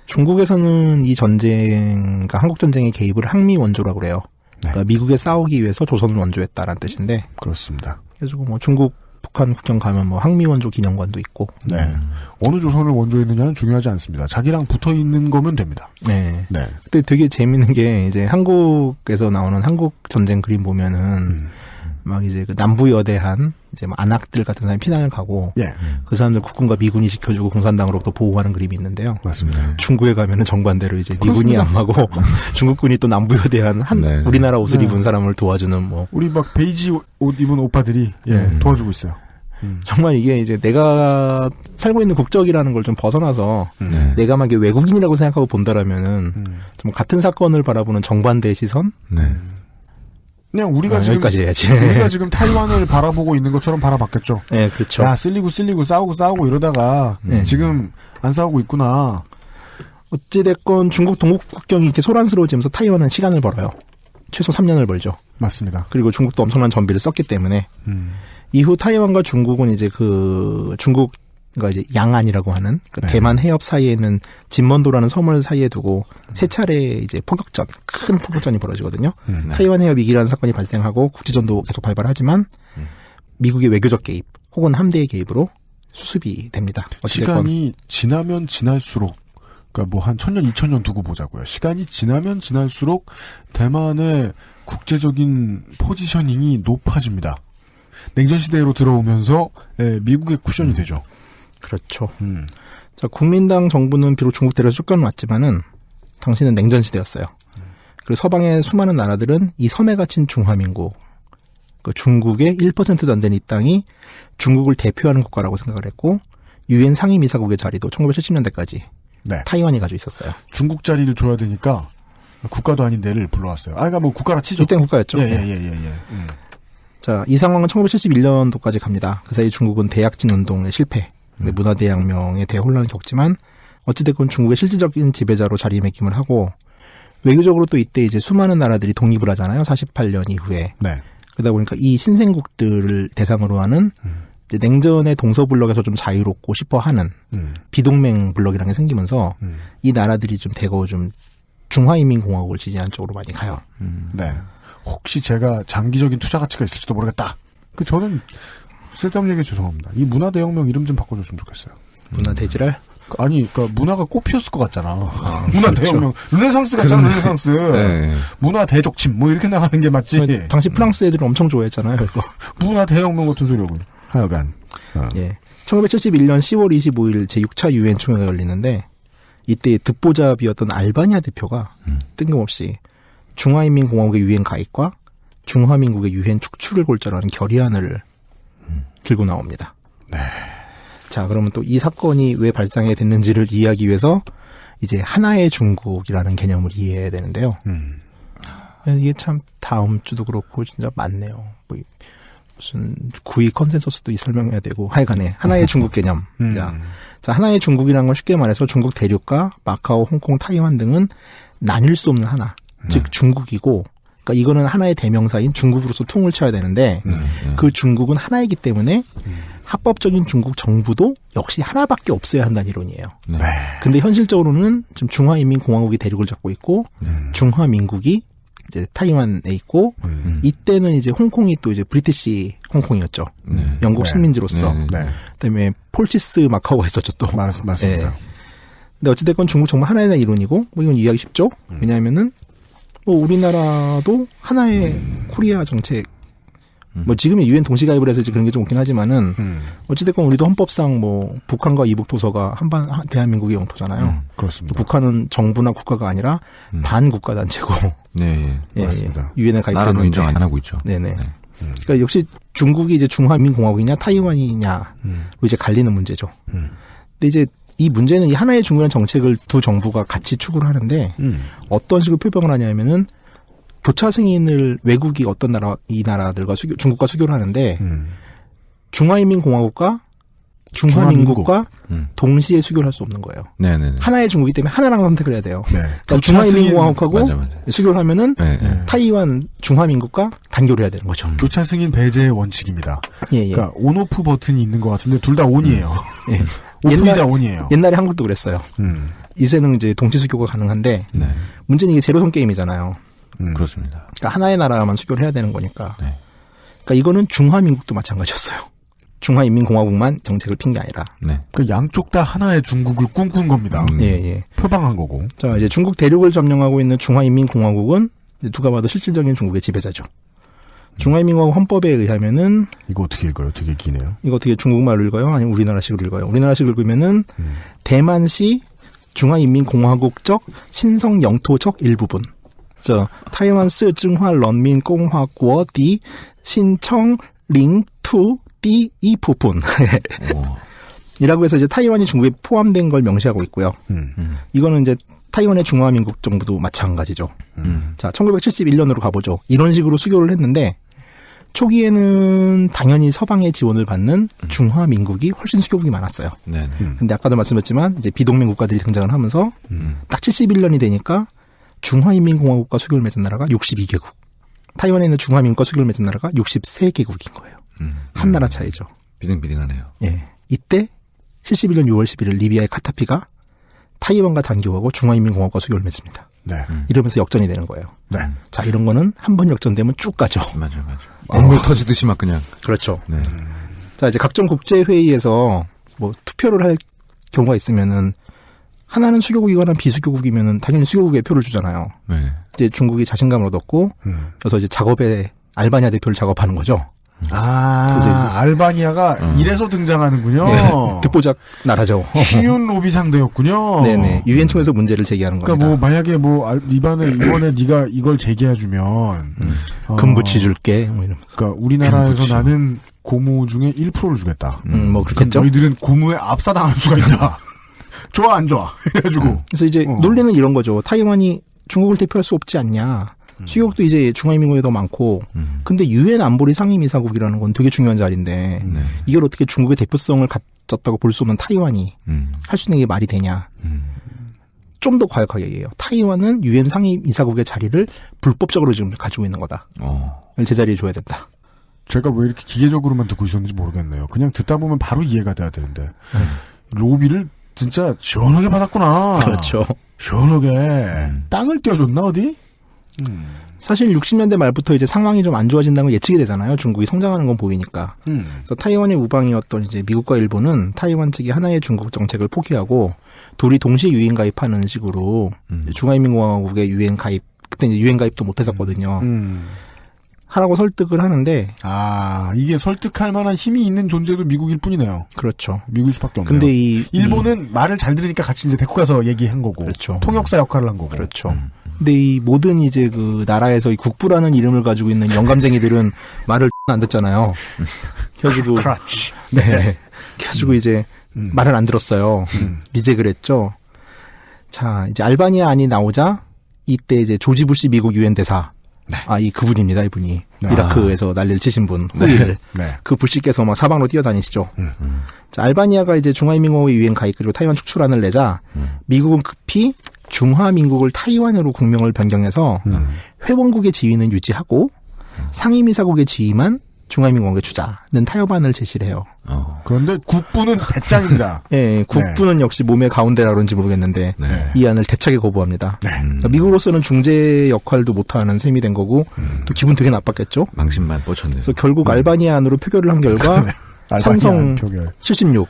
중국에서는 이 전쟁, 그러니까 한국 전쟁의 개입을 항미 원조라고 그래요. 그러니까 미국에 싸우기 위해서 조선을 원조했다라는 뜻인데. 그렇습니다. 그래서 뭐 중국, 북한 국경 가면 뭐 항미 원조 기념관도 있고. 네. 어느 조선을 원조했느냐는 중요하지 않습니다. 자기랑 붙어 있는 거면 됩니다. 네. 네. 근데 되게 재밌는 게 이제 한국에서 나오는 한국 전쟁 그림 보면은 막 이제 그 남부 여대한 이제 뭐 안악들 같은 사람이 피난을 가고 그 사람들 국군과 미군이 지켜주고 공산당으로부터 보호하는 그림이 있는데요. 맞습니다. 중국에 가면은 정반대로 이제 미군이 안마고 중국군이 또 남부 여대한 우리나라 옷을 입은 사람을 도와주는 뭐 우리 막 베이지 옷 입은 오빠들이 도와주고 있어요. 정말 이게 이제 내가 살고 있는 국적이라는 걸 좀 벗어나서 내가 막 외국인이라고 생각하고 본다라면은 좀 같은 사건을 바라보는 정반대의 시선. 그냥 우리가 지금 여기까지 해야지. 우리가 지금 타이완을 바라보고 있는 것처럼 바라봤겠죠. 네, 그렇죠. 야, 쓸리고 싸우고 이러다가 지금 안 싸우고 있구나. 어찌됐건 중국 동북 국경이 이렇게 소란스러워지면서 타이완은 시간을 벌어요. 최소 3년을 벌죠. 맞습니다. 그리고 중국도 엄청난 전비를 썼기 때문에 이후 타이완과 중국은 이제 그러니까 이제 양안이라고 하는 대만 해협 사이에 있는 진먼도라는 섬을 사이에 두고 세 차례 이제 큰 포격전이 벌어지거든요. 타이완 해협 위기라는 사건이 발생하고 국지전도 계속 발발하지만 미국의 외교적 개입 혹은 함대의 개입으로 수습이 됩니다. 시간이 지나면 지날수록 그러니까 뭐 한 1000년, 2000년 두고 보자고요. 시간이 지나면 지날수록 대만의 국제적인 포지셔닝이 높아집니다. 냉전 시대로 들어오면서 미국의 쿠션이 되죠. 그렇죠. 자, 국민당 정부는 비록 중국 대륙에서 쫓겨났지만은 당시는 냉전 시대였어요. 그리고 서방의 수많은 나라들은 이 섬에 갇힌 중화민국, 그 중국의 1%도 안 되는 이 땅이 중국을 대표하는 국가라고 생각을 했고 유엔 상임이사국의 자리도 1970년대까지 타이완이 가지고 있었어요. 중국 자리를 줘야 되니까 국가도 아닌 데를 불러왔어요. 그러니까 뭐 국가라 치죠. 이때는 국가였죠. 자, 이 상황은 1971년도까지 갑니다. 그 사이 중국은 대약진 운동의 실패, 문화대혁명의 대혼란을 겪지만 어찌됐건 중국의 실질적인 지배자로 자리매김을 하고 외교적으로 또 이때 이제 수많은 나라들이 독립을 하잖아요. 48년 이후에. 그러다 보니까 이 신생국들을 대상으로 하는 이제 냉전의 동서블록에서 좀 자유롭고 싶어하는 비동맹 블록이라는 게 생기면서 이 나라들이 좀 대거 좀 중화인민공화국을 지지하는 쪽으로 많이 가요. 네. 혹시 제가 장기적인 투자 가치가 있을지도 모르겠다. 저는 쓸데없는 얘기 죄송합니다. 이 문화대혁명 이름 좀 바꿔줬으면 좋겠어요. 문화대지랄? 아니, 그러니까 문화가 꽃피었을 것 같잖아. 문화대혁명. 그렇죠. 르네상스 같잖아, 르네상스. 문화대적침, 뭐 이렇게 나가는 게 맞지. 당시 프랑스 애들은 엄청 좋아했잖아요, 이거. 문화대혁명 같은 소리하고. 하여간. 예. 1971년 10월 25일 제6차 유엔 총회가 열리는데 이때 듣보잡이었던 알바니아 대표가 뜬금없이 중화인민공화국의 유엔 가입과 중화민국의 유엔 축출을 골자로 하는 결의안을 들고 나옵니다. 네. 자, 그러면 또 이 사건이 왜 발생하게 됐는지를 이해하기 위해서 이제 하나의 중국이라는 개념을 이해해야 되는데요. 이게 참 다음 주도 그렇고 진짜 많네요. 뭐 무슨 구의 컨센서스도 설명해야 되고 하여간에 하나의 중국 개념. 자, 하나의 중국이라는 건 쉽게 말해서 중국 대륙과 마카오, 홍콩, 타이완 등은 나뉠 수 없는 하나. 즉 중국이고, 그러니까 이거는 하나의 대명사인 중국으로서 퉁을 쳐야 되는데 그 중국은 하나이기 때문에 합법적인 중국 정부도 역시 하나밖에 없어야 한다는 이론이에요. 네. 근데 현실적으로는 지금 중화인민공화국이 대륙을 잡고 있고 중화민국이 이제 타이완에 있고 이때는 이제 홍콩이 또 이제 브리티시 홍콩이었죠. 영국 식민지로서. 그다음에 폴치스 마카오가 있었죠 또. 맞습니다. 근데 어찌됐건 중국 정말 하나의 이론이고 뭐 이건 이해하기 쉽죠. 왜냐하면은 뭐 우리나라도 하나의 코리아 정책. 뭐 지금은 유엔 동시 가입을 해서 그런 게 좀 없긴 하지만은 어찌됐건 우리도 헌법상 뭐 북한과 이북 도서가 대한민국의 영토잖아요. 그렇습니다. 북한은 정부나 국가가 아니라 반국가 단체고. 네, 맞습니다. 유엔에 가입했는데 나라로 인정 안 하고 있죠. 네네. 그러니까 역시 중국이 이제 중화민공화국이냐 타이완이냐로 이제 갈리는 문제죠. 근데 이제 이 문제는 이 하나의 중국이라는 정책을 두 정부가 같이 추구를 하는데 어떤 식으로 표방을 하냐면은 교차 승인을 외국이 어떤 나라 이 나라들과 중국과 수교를 하는데 중화인민공화국과 중화민국과 동시에 수교를 할 수 없는 거예요. 네네. 하나의 중국이기 때문에 하나랑 선택을 해야 돼요. 네. 그러니까 중화인민공화국하고 맞아. 수교를 하면은 타이완 중화민국과 단교를 해야 되는 거죠. 교차 승인 배제의 원칙입니다. 예. 그러니까 온오프 버튼이 있는 것 같은데 둘 다 온이에요. 예. 오프이자 온이에요. 옛날에 한국도 그랬어요. 이제는 이제 동시 수교가 가능한데 문제는 이게 제로섬 게임이잖아요. 그렇습니다. 그러니까 하나의 나라만 수교를 해야 되는 거니까. 그러니까 이거는 중화민국도 마찬가지였어요. 중화인민공화국만 정책을 핀 게 아니라. 그 양쪽 다 하나의 중국을 꿈꾼 겁니다. 예. 표방한 거고. 자, 이제 중국 대륙을 점령하고 있는 중화인민공화국은 누가 봐도 실질적인 중국의 지배자죠. 중화인민공화국 헌법에 의하면은 이거 어떻게 읽어요? 되게 기네요. 이거 어떻게 중국말로 읽어요? 아니면 우리나라식으로 읽어요? 우리나라식으로 읽으면은 대만시 중화인민공화국적 신성 영토적 일부분. 타이완스 증화 런민 공화국 디 신청 링투 디 이 부분. 이라고 해서 이제 타이완이 중국에 포함된 걸 명시하고 있고요. 이거는 이제 타이완의 중화민국 정부도 마찬가지죠. 자, 1971년으로 가보죠. 이런 식으로 수교를 했는데 초기에는 당연히 서방의 지원을 받는 중화민국이 훨씬 수교국이 많았어요. 근데 아까도 말씀드렸지만 이제 비동맹 국가들이 등장을 하면서 딱 71년이 되니까 중화인민공화국과 수교를 맺은 나라가 62개국. 타이완에 있는 중화민국과 수교를 맺은 나라가 63개국인 거예요. 한 나라 차이죠. 비등비등하네요. 예. 이때 71년 6월 11일 리비아의 카타피가 타이완과 단교하고 중화인민공화국과 수교를 맺습니다. 이러면서 역전이 되는 거예요. 자, 이런 거는 한 번 역전되면 쭉 가죠. 맞아. 엉물 터지듯이 막 그냥. 그렇죠. 자, 이제 각종 국제회의에서 뭐 투표를 할 경우가 있으면은 하나는 수교국이거나 비수교국이면은 당연히 수교국에 표를 주잖아요. 이제 중국이 자신감을 얻었고, 그래서 이제 작업에 알바니아 대표를 작업하는 거죠. 알바니아가 이래서 등장하는군요. 듣보잡 나라죠. 쉬운 로비 상대였군요. 네네. 유엔 통해서 문제를 제기하는 겁니다. 그러니까 뭐 만약에 뭐 이번에 네가 이걸 제기해주면 금부치 줄게. 뭐 이러면서. 그러니까 우리나라에서 나는 고무 중에 1%를 주겠다. 뭐 그렇겠죠. 너희들은 고무에 압사당할 수가 있다. 좋아 안 좋아 해가지고. 그래서 이제 논리는 이런 거죠. 타이완이 중국을 대표할 수 없지 않냐. 수교국도 이제 중화인민국에 더 많고, 근데 유엔 안보리 상임이사국이라는 건 되게 중요한 자리인데 이걸 어떻게 중국의 대표성을 가졌다고 볼 수 없는 타이완이 할 수 있는 게 말이 되냐. 좀 더 과격하게 얘기해요. 타이완은 유엔 상임이사국의 자리를 불법적으로 지금 가지고 있는 거다. 제자리에 줘야 된다. 제가 왜 이렇게 기계적으로만 듣고 있었는지 모르겠네요. 그냥 듣다 보면 바로 이해가 돼야 되는데 로비를 진짜 시원하게 받았구나. 그렇죠. 시원하게 땅을 떼어줬나 어디? 사실 60년대 말부터 이제 상황이 좀 안 좋아진다는 건 예측이 되잖아요. 중국이 성장하는 건 보이니까. 그래서 타이완의 우방이었던 이제 미국과 일본은 타이완 측이 하나의 중국 정책을 포기하고 둘이 동시에 유엔 가입하는 식으로 중화인민공화국의 유엔 가입, 그때 이제 유엔 가입도 못 했었거든요. 하라고 설득을 하는데. 이게 설득할 만한 힘이 있는 존재도 미국일 뿐이네요. 그렇죠. 미국일 수밖에 없네요. 근데 일본은 말을 잘 들으니까 같이 이제 데리고 가서 얘기한 거고. 그렇죠. 통역사 역할을 한 거고. 그렇죠. 근데 이 모든 이제 그 나라에서 이 국부라는 이름을 가지고 있는 영감쟁이들은 말을 안 듣잖아요. 그래가지고 그렇지. 네. 그래가지고 이제 말을 안 들었어요. 미제 그랬죠. 자, 이제 알바니아안이 나오자 이때 이제 조지 부시 미국 유엔 대사. 네. 이 그분입니다, 이분이. 네. 이라크에서 난리를 치신 분. 후일. 네. 그 부시께서 막 사방으로 뛰어다니시죠. 자, 알바니아가 이제 중화민국의 유엔 가입 그리고 타이완 축출안을 내자 미국은 급히 중화민국을 타이완으로 국명을 변경해서 회원국의 지위는 유지하고 상임이사국의 지위만 중화민국에 주자는 타협안을 제시를 해요. 그런데 국부는 배짱입니다. 네, 국부는 역시 몸의 가운데라 그런지 모르겠는데 이 안을 대차게 거부합니다. 그러니까 미국으로서는 중재 역할도 못하는 셈이 된 거고 또 기분 되게 나빴겠죠. 망신만 뻗쳤네요. 그래서 결국 알바니아 안으로 표결을 한 결과 찬성 표결. 76,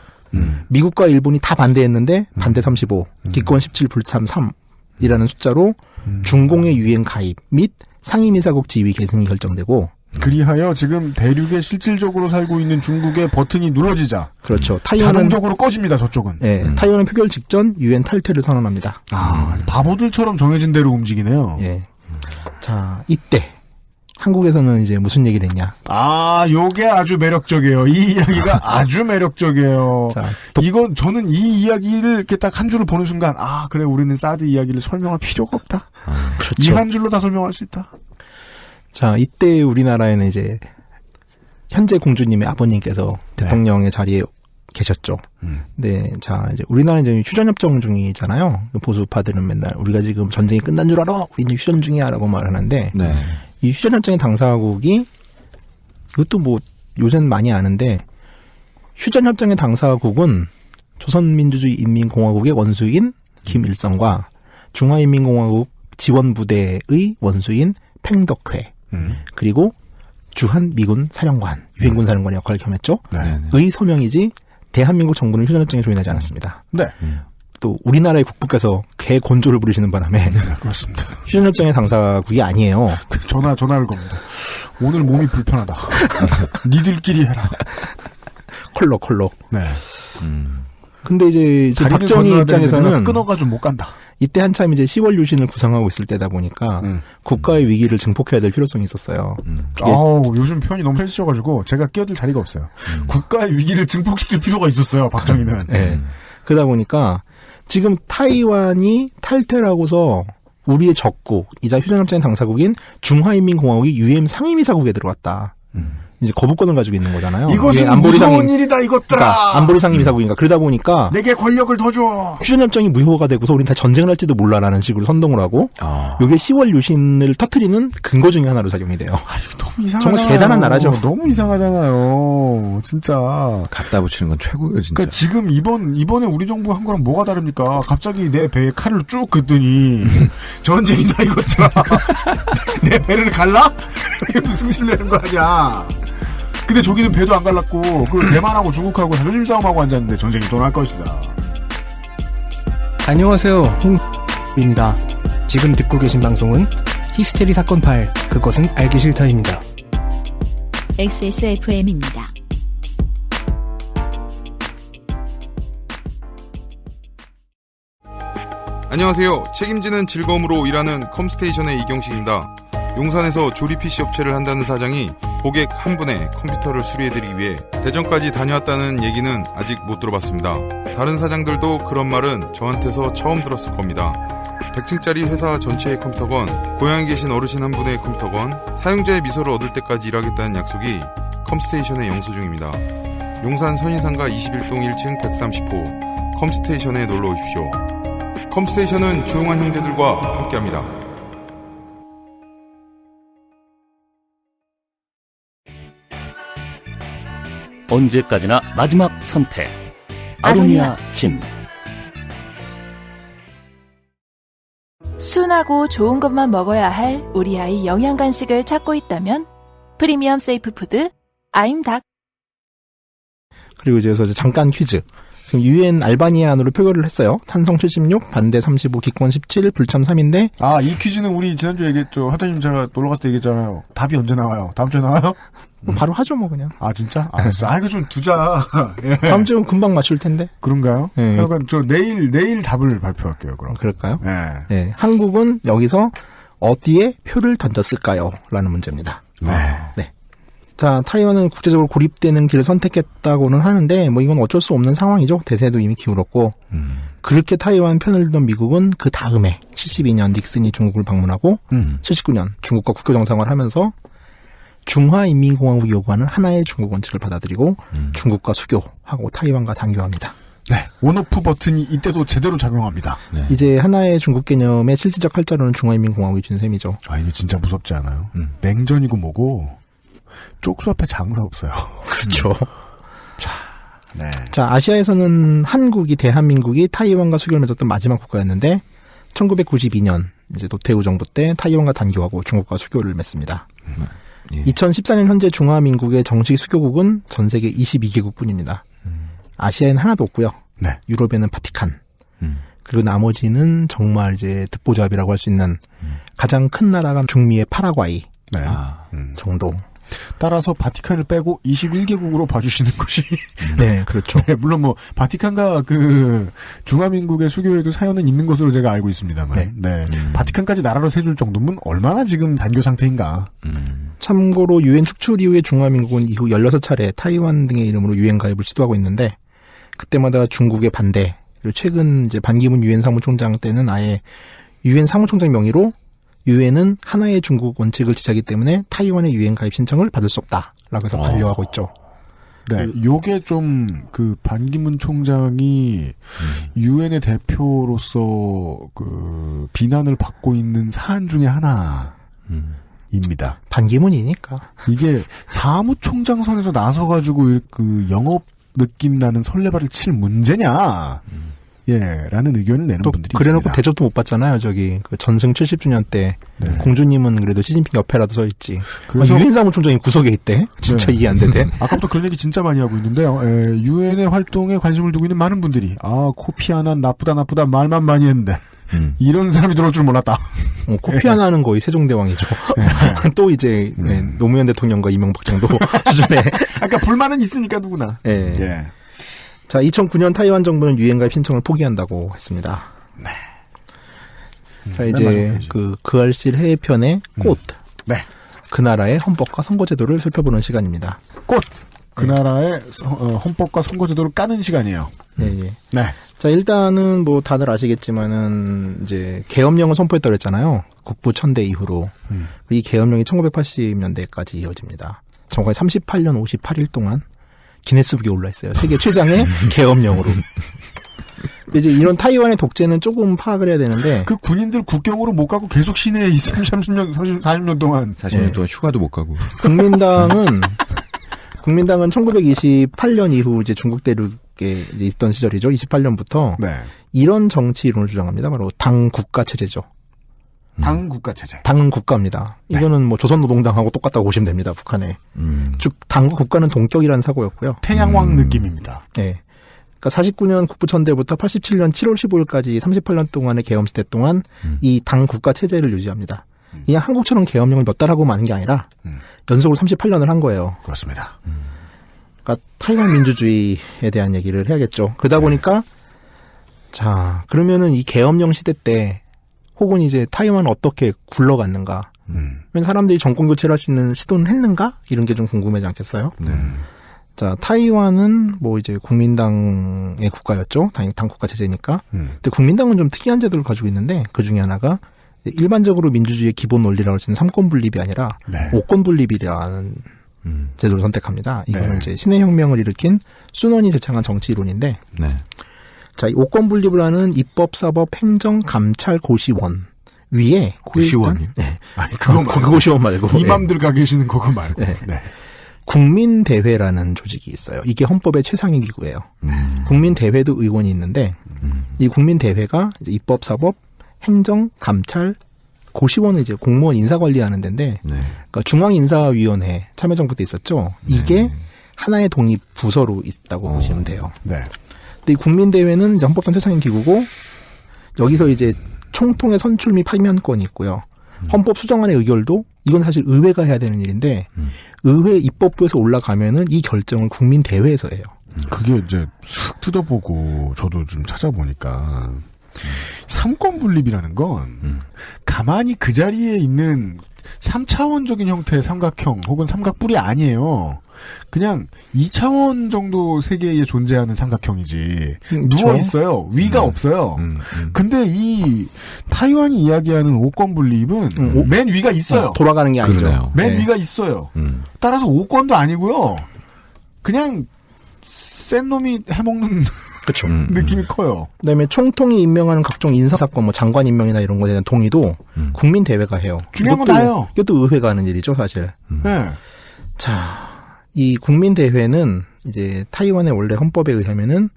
미국과 일본이 다 반대했는데 반대 35, 기권 17, 불참 3이라는 숫자로 중공의 유엔 가입 및 상임이사국 지위 계승이 결정되고 그리하여 지금 대륙에 실질적으로 살고 있는 중국의 버튼이 눌러지자. 그렇죠. 타이완은 자동적으로 꺼집니다. 저쪽은. 네, 타이완은 표결 직전 유엔 탈퇴를 선언합니다. 바보들처럼 정해진 대로 움직이네요. 예. 자, 이때 한국에서는 이제 무슨 얘기를 했냐? 요게 아주 매력적이에요. 이 이야기가 아주 매력적이에요. 자, 이건 저는 이 이야기를 이렇게 딱 한 줄을 보는 순간 그래 우리는 사드 이야기를 설명할 필요가 없다. 그렇죠. 이 한 줄로 다 설명할 수 있다. 자, 이때 우리나라에는 이제 현재 공주님의 아버님께서 대통령의 자리에 계셨죠. 네, 자, 이제 우리나라는 이제 휴전협정 중이잖아요. 보수파들은 맨날 우리가 지금 전쟁이 끝난 줄 알아? 우리는 휴전 중이야라고 말하는데 이 휴전협정의 당사국이 이것도 뭐 요새는 많이 아는데 휴전협정의 당사국은 조선민주주의 인민공화국의 원수인 김일성과 중화인민공화국 지원부대의 원수인 팽덕회 그리고 주한 미군 사령관, 유엔군 사령관의 역할을 겸했죠. 의 서명이지 대한민국 정부는 휴전협정에 조인하지 않았습니다. 네. 또 우리나라의 국부께서 개 곤조를 부르시는 바람에 그렇습니다. 휴전협정의 당사국이 아니에요. 전화를 겁니다. 오늘 몸이 불편하다. 니들끼리 해라. 컬러. 네. 근데 이제 박정희 입장에서는 끊어가지고 못 간다. 이때 한참 이제 10월 유신을 구상하고 있을 때다 보니까 국가의 위기를 증폭해야 될 필요성이 있었어요. 요즘 표현이 너무 펼쳐져가지고 제가 끼어들 자리가 없어요. 국가의 위기를 증폭시킬 필요가 있었어요. 박정희는. 네. 그러다 보니까 지금 타이완이 탈퇴를 하고서 우리의 적국이자 휴전협정의 당사국인 중화인민공화국이 UN 상임이사국에 들어갔다. 이제 거부권을 가지고 있는 거잖아요. 이것은 무서운 일이다 이것들아. 그러니까 안보리 상임이사국인가. 그러다 보니까 내게 권력을 더 줘. 휴전협정이 무효가 되고서 우린 다 전쟁을 할지도 몰라라는 식으로 선동을 하고 이게 10월 유신을 터뜨리는 근거 중에 하나로 작용이 돼요. 너무 이상하잖아요. 정말 대단한 나라죠. 너무 이상하잖아요. 진짜. 갖다 붙이는 건 최고예요, 진짜. 그러니까 지금 이번에 우리 정부가 한 거랑 뭐가 다릅니까? 갑자기 내 배에 칼을 쭉 긋더니 전쟁이다 이것들아. 내 배를 갈라? 무슨 승질 내는 거 아니야. 근데 저기는 배도 안 갈랐고 그 대만하고 중국하고 자존심 싸움하고 앉았는데 전쟁이 또 날 것이다. 안녕하세요, 홍입니다. 지금 듣고 계신 방송은 히스테리 사건 파일 그것은 알기 싫다입니다. XSFM입니다. 안녕하세요. 책임지는 즐거움으로 일하는 컴스테이션의 이경식입니다. 용산에서 조립 PC 업체를 한다는 사장이 고객 한 분의 컴퓨터를 수리해드리기 위해 대전까지 다녀왔다는 얘기는 아직 못 들어봤습니다. 다른 사장들도 그런 말은 저한테서 처음 들었을 겁니다. 100층짜리 회사 전체의 컴퓨터건, 고향에 계신 어르신 한 분의 컴퓨터건, 사용자의 미소를 얻을 때까지 일하겠다는 약속이 컴스테이션의 영수증입니다. 용산 선인상가 21동 1층 130호 컴스테이션에 놀러오십시오. 컴스테이션은 조용한 형제들과 함께합니다. 언제까지나 마지막 선택. 아로니아 진. 순하고 좋은 것만 먹어야 할 우리 아이 영양 간식을 찾고 있다면 프리미엄 세이프 푸드 아임닭. 그리고 이제 잠깐 퀴즈. 지금 유엔 알바니아안으로 표결을 했어요. 찬성 76, 반대 35, 기권 17, 불참 3인데. 아, 이 퀴즈는 우리 지난주에 얘기했죠. 하다님 제가 놀러 갔을 때 얘기했잖아요. 답이 언제 나와요? 다음 주에 나와요? 바로 하죠, 뭐, 그냥. 아, 진짜? 알았어. 아, 이거 좀 두자. 예. 다음 주는 금방 맞출 텐데. 그런가요? 예. 약간 내일 답을 발표할게요, 그럼. 그럴까요? 예. 예. 한국은 여기서 어디에 표를 던졌을까요? 라는 문제입니다. 네. 자, 타이완은 국제적으로 고립되는 길을 선택했다고는 하는데, 뭐 이건 어쩔 수 없는 상황이죠. 대세도 이미 기울었고. 그렇게 타이완 편을 들던 미국은 그 다음에 72년 닉슨이 중국을 방문하고 79년 중국과 국교 정상화를 하면서 중화인민공화국이 요구하는 하나의 중국 원칙을 받아들이고 중국과 수교하고 타이완과 단교합니다. 네. 온오프 버튼이 이때도 제대로 작용합니다. 네. 이제 하나의 중국 개념의 실질적 활자로는 중화인민공화국이 준 셈이죠. 아, 이게 진짜 무섭지 않아요? 냉전이고 뭐고 쪽수 앞에 장사 없어요. 그렇죠. 네. 자, 아시아에서는 한국이 대한민국이 타이완과 수교를 맺었던 마지막 국가였는데 1992년 이제 노태우 정부 때 타이완과 단교하고 중국과 수교를 맺습니다. 2014년 현재 중화민국의 정식 수교국은 전 세계 22개국뿐입니다. 아시아에는 하나도 없고요. 네. 유럽에는 바티칸. 그리고 나머지는 정말 이제 듣보잡이라고 할 수 있는 가장 큰 나라가 중미의 파라과이 정도. 따라서 바티칸을 빼고 21개국으로 봐주시는 것이 네, 그렇죠. 네, 물론 뭐 바티칸과 그 중화민국의 수교에도 사연은 있는 것으로 제가 알고 있습니다만, 네, 바티칸까지 나라로 세줄 정도면 얼마나 지금 단교 상태인가. 참고로 유엔 축출 이후에 중화민국은 이후 16차례 타이완 등의 이름으로 유엔 가입을 시도하고 있는데 그때마다 중국의 반대. 그리고 최근 이제 반기문 유엔 사무총장 때는 아예 유엔 사무총장 명의로 유엔은 하나의 중국 원칙을 지자기 때문에 타이완의 유엔 가입 신청을 받을 수 없다라고 해서 반려하고 있죠. 네, 요게 좀 그 반기문 총장이 유엔의 대표로서 그 비난을 받고 있는 사안 중에 하나입니다. 반기문이니까 이게 사무총장 선에서 나서가지고 그 영업 느낌 나는 설레발을 칠 문제냐? 예, 라는 의견을 내는 분들이 그래놓고 있습니다. 대접도 못 받잖아요. 저기 그 전승 70주년 때 공주님은 그래도 시진핑 옆에라도 서 있지. 그래서 유엔 사무총장이 구석에 있대. 진짜 이해 안 되대. 아까부터 그런 얘기 진짜 많이 하고 있는데요. 유엔의 활동에 관심을 두고 있는 많은 분들이 코피아난 나쁘다 말만 많이 했는데 이런 사람이 들어올 줄 몰랐다. 코피아난은 거의 세종대왕이죠. 또 이제 노무현 대통령과 이명박 정도 수준의. 아까 불만은 있으니까 누구나. 예. 자, 2009년 타이완 정부는 유엔 가입 신청을 포기한다고 했습니다. 네. 자, 이제 그 알실 해외편의 꽃. 네. 그 나라의 헌법과 선거제도를 살펴보는 시간입니다. 꽃. 그 나라의 헌법과 선거제도를 까는 시간이에요. 네. 네. 자, 일단은 뭐 다들 아시겠지만은 이제 계엄령을 선포했다고 그랬잖아요. 국부 천대 이후로. 이 계엄령이 1980년대까지 이어집니다. 정확히 38년 58일 동안 기네스북에 올라 있어요. 세계 최장의 계엄령으로. 이제 이런 타이완의 독재는 조금 파악을 해야 되는데. 그 군인들 국경으로 못 가고 계속 시내에 40년 동안. 40년 동안 휴가도 못 가고. 국민당은 1928년 이후 이제 중국 대륙에 이제 있던 시절이죠. 28년부터. 이런 정치 이론을 주장합니다. 바로 당 국가 체제죠. 당 국가 체제. 당은 국가입니다. 이거는 뭐 조선노동당하고 똑같다고 보시면 됩니다. 북한에. 즉 당과 국가는 동격이라는 사고였고요. 태양왕 느낌입니다. 네. 그러니까 49년 국부천대부터 87년 7월 15일까지 38년 동안의 계엄 시대 동안 이 당 국가 체제를 유지합니다. 그냥 한국처럼 계엄령을 몇 달 하고 마는 게 아니라 연속으로 38년을 한 거예요. 그렇습니다. 그러니까 타이완 민주주의에 대한 얘기를 해야겠죠. 그러다 보니까 자, 그러면은 이 계엄령 시대 때 혹은 이제 타이완은 어떻게 굴러갔는가? 왜 사람들이 정권 교체를 할 수 있는 시도는 했는가? 이런 게 좀 궁금하지 않겠어요? 자, 타이완은 뭐 이제 국민당의 국가였죠. 당 국가 체제니까. 근데 국민당은 좀 특이한 제도를 가지고 있는데 그 중에 하나가 일반적으로 민주주의의 기본 논리라고 할 수 있는 3권 분립이 아니라 5권 분립이라는 제도를 선택합니다. 이거는 이제 신해 혁명을 일으킨 순원이 제창한 정치 이론인데. 자, 이 5권 분립을 하는 입법, 사법, 행정, 감찰, 고시원 위에 고시원. 네. 아니 그거 말고. 고시원 말고. 이맘들 가 계시는 그거 말고. 네. 국민대회라는 조직이 있어요. 이게 헌법의 최상위 기구예요. 국민대회도 의원이 있는데 이 국민대회가 이제 입법, 사법, 행정, 감찰, 고시원은 이제 공무원 인사관리하는 데인데 그러니까 중앙인사위원회 참여정부 때 있었죠. 이게 하나의 독립 부서로 있다고 보시면 돼요. 근데 이 국민대회는 이제 헌법상 최상위 기구고 여기서 이제 총통의 선출 및 파면권이 있고요. 헌법 수정안의 의결도 이건 사실 의회가 해야 되는 일인데 의회 입법부에서 올라가면은 이 결정을 국민대회에서 해요. 그게 이제 슥 뜯어보고 저도 좀 찾아보니까 삼권 분립이라는 건 가만히 그 자리에 있는 3차원적인 형태의 삼각형 혹은 삼각뿔이 아니에요. 그냥 2차원 정도 세계에 존재하는 삼각형이지. 누워 있어요. 위가 없어요. 근데 이 타이완이 이야기하는 5권 분립은 맨 위가 있어요. 돌아가는 게 아니죠. 그러네요. 맨 네. 위가 있어요. 따라서 5권도 아니고요. 그냥 센 놈이 해먹는 그렇죠. 느낌이 커요. 그다음에 총통이 임명하는 각종 인사사건, 뭐 장관 임명이나 이런 거에 대한 동의도 국민대회가 해요. 중요한 건 다요. 이것도 의회가 하는 일이죠, 사실. 네. 자, 이 국민대회는 이제 타이완의 원래 헌법에 의하면은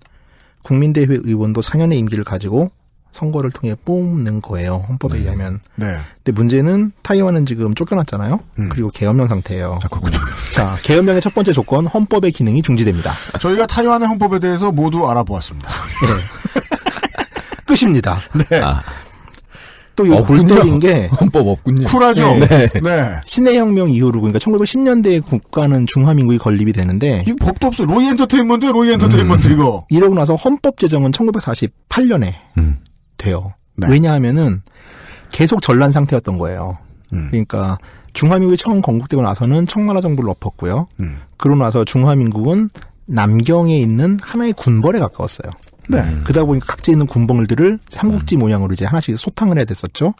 국민대회 의원도 4년의 임기를 가지고 선거를 통해 뽑는 거예요. 헌법에 의하면. 네. 근데 문제는 타이완은 지금 쫓겨났잖아요. 그리고 계엄령 상태예요. 그렇군요. 자, 계엄령의 첫 번째 조건, 헌법의 기능이 중지됩니다. 저희가 타이완의 헌법에 대해서 모두 알아보았습니다. 네. 끝입니다. 네. 또 이거 골 때린 게 헌법 없군요. 쿨하죠. 네. 네. 신해혁명 이후로 그러니까 1910년대에 국가는 중화민국이 건립이 되는데 이거 법도 없어. 로이 엔터테인먼트 이거. 이러고 나서 헌법 제정은 1948년에 돼요. 네. 왜냐하면은 계속 전란 상태였던 거예요. 그러니까 중화민국이 처음 건국되고 나서는 청나라 정부를 엎었고요. 그러고 나서 중화민국은 남경에 있는 하나의 군벌에 가까웠어요. 네. 그러다 보니까 각지에 있는 군벌들을 삼국지 모양으로 이제 하나씩 소탕을 해야 됐었죠.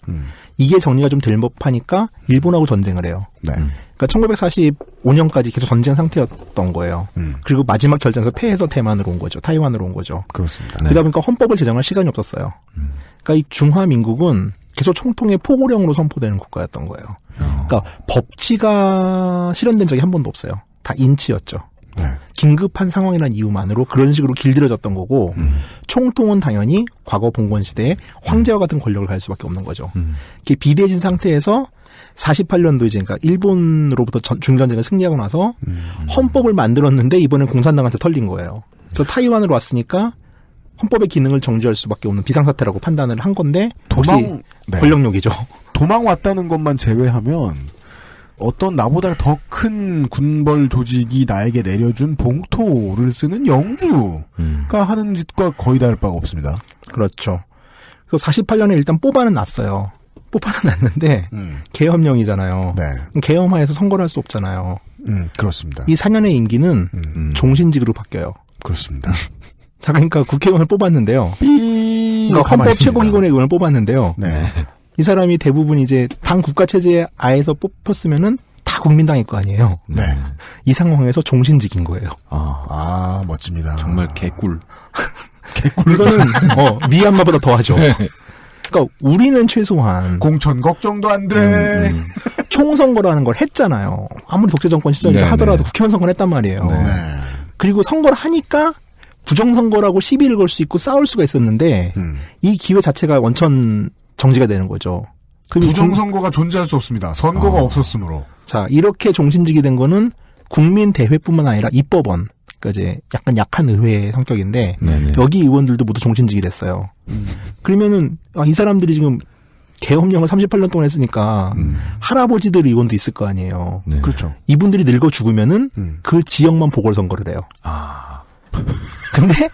이게 정리가 좀 될 법하니까 일본하고 전쟁을 해요. 네. 그러니까 1945년까지 계속 전쟁 상태였던 거예요. 그리고 마지막 결전에서 패해서 대만으로 온 거죠. 타이완으로 온 거죠. 그렇습니다. 그러다 보니까 헌법을 제정할 시간이 없었어요. 그러니까 이 중화민국은 계속 총통의 포고령으로 선포되는 국가였던 거예요. 그러니까 법치가 실현된 적이 한 번도 없어요. 다 인치였죠. 네. 긴급한 상황이라는 이유만으로 그런 식으로 길들여졌던 거고 총통은 당연히 과거 봉건 시대에 황제와 같은 권력을 가질 수밖에 없는 거죠. 이렇게 비대해진 상태에서 48년도 이제 그러니까 일본으로부터 중전쟁을 승리하고 나서 헌법을 만들었는데 이번엔 공산당한테 털린 거예요. 그래서 타이완으로 왔으니까 헌법의 기능을 정지할 수밖에 없는 비상사태라고 판단을 한 건데 역시 네. 권력욕이죠. 도망 왔다는 것만 제외하면 어떤 나보다 더 큰 군벌 조직이 나에게 내려준 봉토를 쓰는 영주가 하는 짓과 거의 다를 바가 없습니다. 그렇죠. 그래서 48년에 일단 뽑아는 났어요. 뽑아는 났는데 계엄령이잖아요. 네. 계엄하에서 선거를 할 수 없잖아요. 그렇습니다. 이 4년의 임기는 종신직으로 바뀌어요. 그렇습니다. 자, 그러니까 국회의원을 뽑았는데요. 그러니까 헌법 최고기관의 의원을 뽑았는데요. 네. 이 사람이 대부분 이제 당 국가체제 아에서 뽑혔으면은 다 국민당일 거 아니에요. 네. 이 상황에서 종신직인 거예요. 아, 멋집니다. 정말 개꿀. 이거는 미얀마보다 더하죠. 그러니까 우리는 최소한 공천 걱정도 안 돼. 총선거라는 걸 했잖아요. 아무리 독재 정권 시절이라 하더라도 국회의원 선거를 했단 말이에요. 네. 그리고 선거를 하니까 부정선거라고 시비를 걸 수 있고 싸울 수가 있었는데 이 기회 자체가 원천 정지가 되는 거죠. 부정선거가 존재할 수 없습니다. 선거가 없었으므로. 자, 이렇게 종신직이 된 거는 국민대회뿐만 아니라 입법원, 그러니까 이제 약간 약한 의회의 성격인데 여기 의원들도 모두 종신직이 됐어요. 그러면은 이 사람들이 지금 계엄령을 38년 동안 했으니까 할아버지들 의원도 있을 거 아니에요. 네. 그렇죠. 이분들이 늙어 죽으면은 그 지역만 보궐선거를 해요. 근데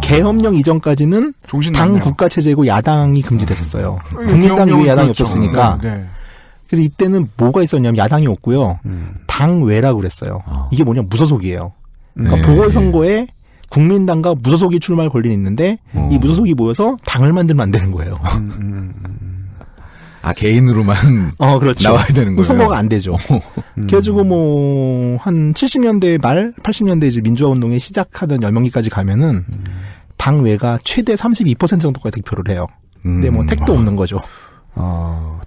계엄령 이전까지는 당 국가체제고 야당이 금지됐었어요. 국민당 외에 야당이 그렇죠. 없었으니까. 네. 그래서 이때는 뭐가 있었냐면 야당이 없고요. 당외라고 그랬어요. 이게 뭐냐면 무소속이에요. 그러니까 네. 보궐선거에 국민당과 무소속이 출마할 권리는 있는데 이 무소속이 모여서 당을 만들면 안 되는 거예요. 개인으로만 그렇죠. 나와야 되는 거예요. 선거가 안 되죠. 그래가지고 뭐 한 70년대 말 80년대 이제 민주화 운동에 시작하던 열명기까지 가면은 당외가 최대 32% 정도까지 득표를 해요. 근데 뭐 택도 없는 거죠.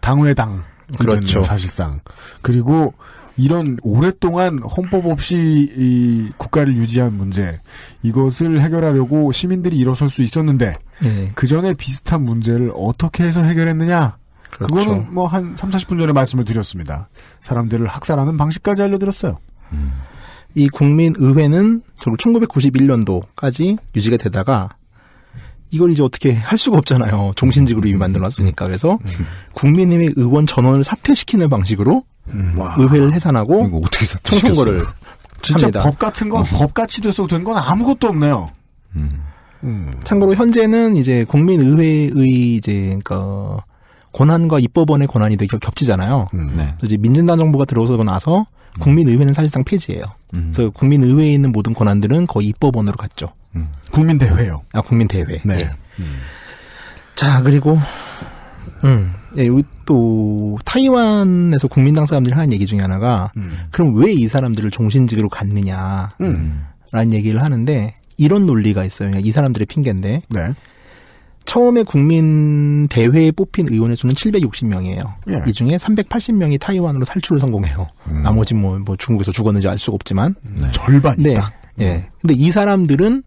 당외당. 그렇죠. 사실상. 그리고 이런 오랫동안 헌법 없이 이 국가를 유지한 문제, 이것을 해결하려고 시민들이 일어설 수 있었는데 네. 그 전에 비슷한 문제를 어떻게 해서 해결했느냐? 그렇죠. 그거는 뭐 한 3, 40분 전에 말씀을 드렸습니다. 사람들을 학살하는 방식까지 알려드렸어요. 이 국민의회는 1991년도까지 유지가 되다가 이걸 이제 어떻게 할 수가 없잖아요. 종신직으로 이미 만들어놨으니까. 그래서 국민의회 의원 전원을 사퇴시키는 방식으로 의회를 해산하고 총선거를 진짜 합니다. 법 같은 건 법같이 돼서 된 건 아무것도 없네요. 참고로 현재는 이제 국민의회의 이제 그러니까 권한과 입법원의 권한이 되게 겹치잖아요. 네. 이제 민진당 정부가 들어서고 나서 국민의회는 사실상 폐지예요. 그래서 국민의회에 있는 모든 권한들은 거의 입법원으로 갔죠. 국민대회요. 아, 국민대회. 네. 예. 자, 그리고 예, 또 타이완에서 국민당 사람들이 하는 얘기 중에 하나가 그럼 왜 이 사람들을 종신직으로 갔느냐 라는 얘기를 하는데 이런 논리가 있어요. 이 사람들의 핑계인데 네. 처음에 국민대회에 뽑힌 의원의 수는 760명이에요. 예. 이 중에 380명이 타이완으로 탈출을 성공해요. 나머지 뭐 중국에서 죽었는지 알 수가 없지만 절반이 네. 딱. 예. 근데 이 사람들은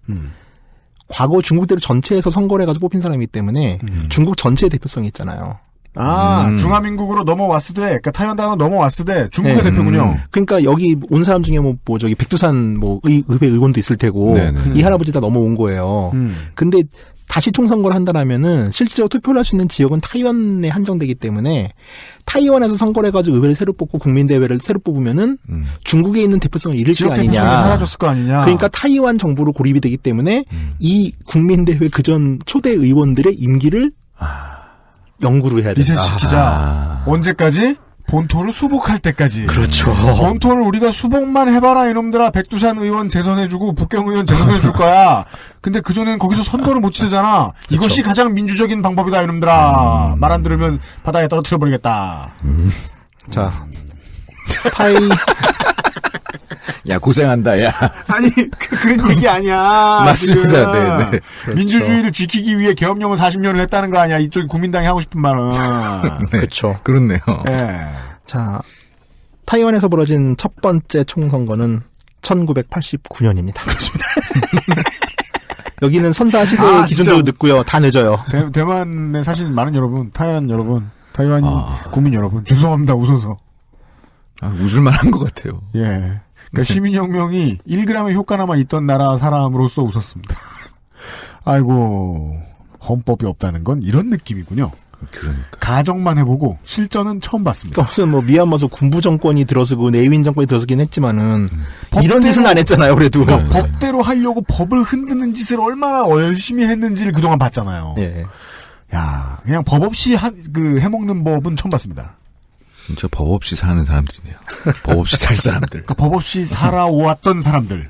과거 중국 대로 전체에서 선거를 해가지고 뽑힌 사람이기 때문에 중국 전체의 대표성이 있잖아요. 중화민국으로 넘어왔을 때, 그러니까 타이완당으로 넘어왔을 때 중국의 네. 대표군요. 그러니까 여기 온 사람 중에 뭐 저기 백두산 의회 의원도 있을 테고 이 할아버지 다 넘어온 거예요. 근데 다시 총선거를 한다라면은 실제로 투표를 할 수 있는 지역은 타이완에 한정되기 때문에 타이완에서 선거를 해가지고 의회를 새로 뽑고 국민대회를 새로 뽑으면은 중국에 있는 대표성을 잃을 게 아니냐. 대표성이 사라졌을 거 아니냐. 그러니까 타이완 정부로 고립이 되기 때문에 이 국민대회 그전 초대 의원들의 임기를 영구로 해야 된다. 리셋시키자. 언제까지? 본토를 수복할 때까지. 그렇죠. 본토를 우리가 수복만 해봐라 이놈들아. 백두산 의원 재선해주고 북경 의원 재선해줄 거야. 근데 그전에는 거기서 선거를 못 치르잖아. 그렇죠. 이것이 가장 민주적인 방법이다 이놈들아. 말 안 들으면 바다에 떨어뜨려버리겠다. 자, 타이. 야, 고생한다, 야. 아니, 그런 얘기 아니야. 맞습니다. 네, 네. 그렇죠. 민주주의를 지키기 위해 계엄령을 40년을 했다는 거 아니야. 이쪽 국민당이 하고 싶은 말은. 네, 그렇죠. 그렇네요. 네. 자, 타이완에서 벌어진 첫 번째 총선거는 1989년입니다. 그렇습니다. 여기는 선사 시대의 기준도 늦고요. 다 늦어요. 대만에 사실 많은 여러분, 타이완 여러분, 타이완 국민 여러분, 죄송합니다. 웃어서. 웃을만한 것 같아요. 예. 그러니까 시민혁명이 1g의 효과나마 있던 나라 사람으로서 웃었습니다. 아이고, 헌법이 없다는 건 이런 느낌이군요. 그러니까. 가정만 해보고 실전은 처음 봤습니다. 그러니까 무슨 뭐 미얀마에서 군부 정권이 들어서고 내윈 정권이 들어서긴 했지만은 이런 짓은 안 했잖아요. 그래도 그러니까 법대로 하려고 법을 흔드는 짓을 얼마나 열심히 했는지를 그동안 봤잖아요. 예. 야, 그냥 법 없이 해먹는 법은 처음 봤습니다. 진짜 법 없이 사는 사람들이네요. 법 없이 살 사람들. 그러니까 법 없이 살아오았던 사람들에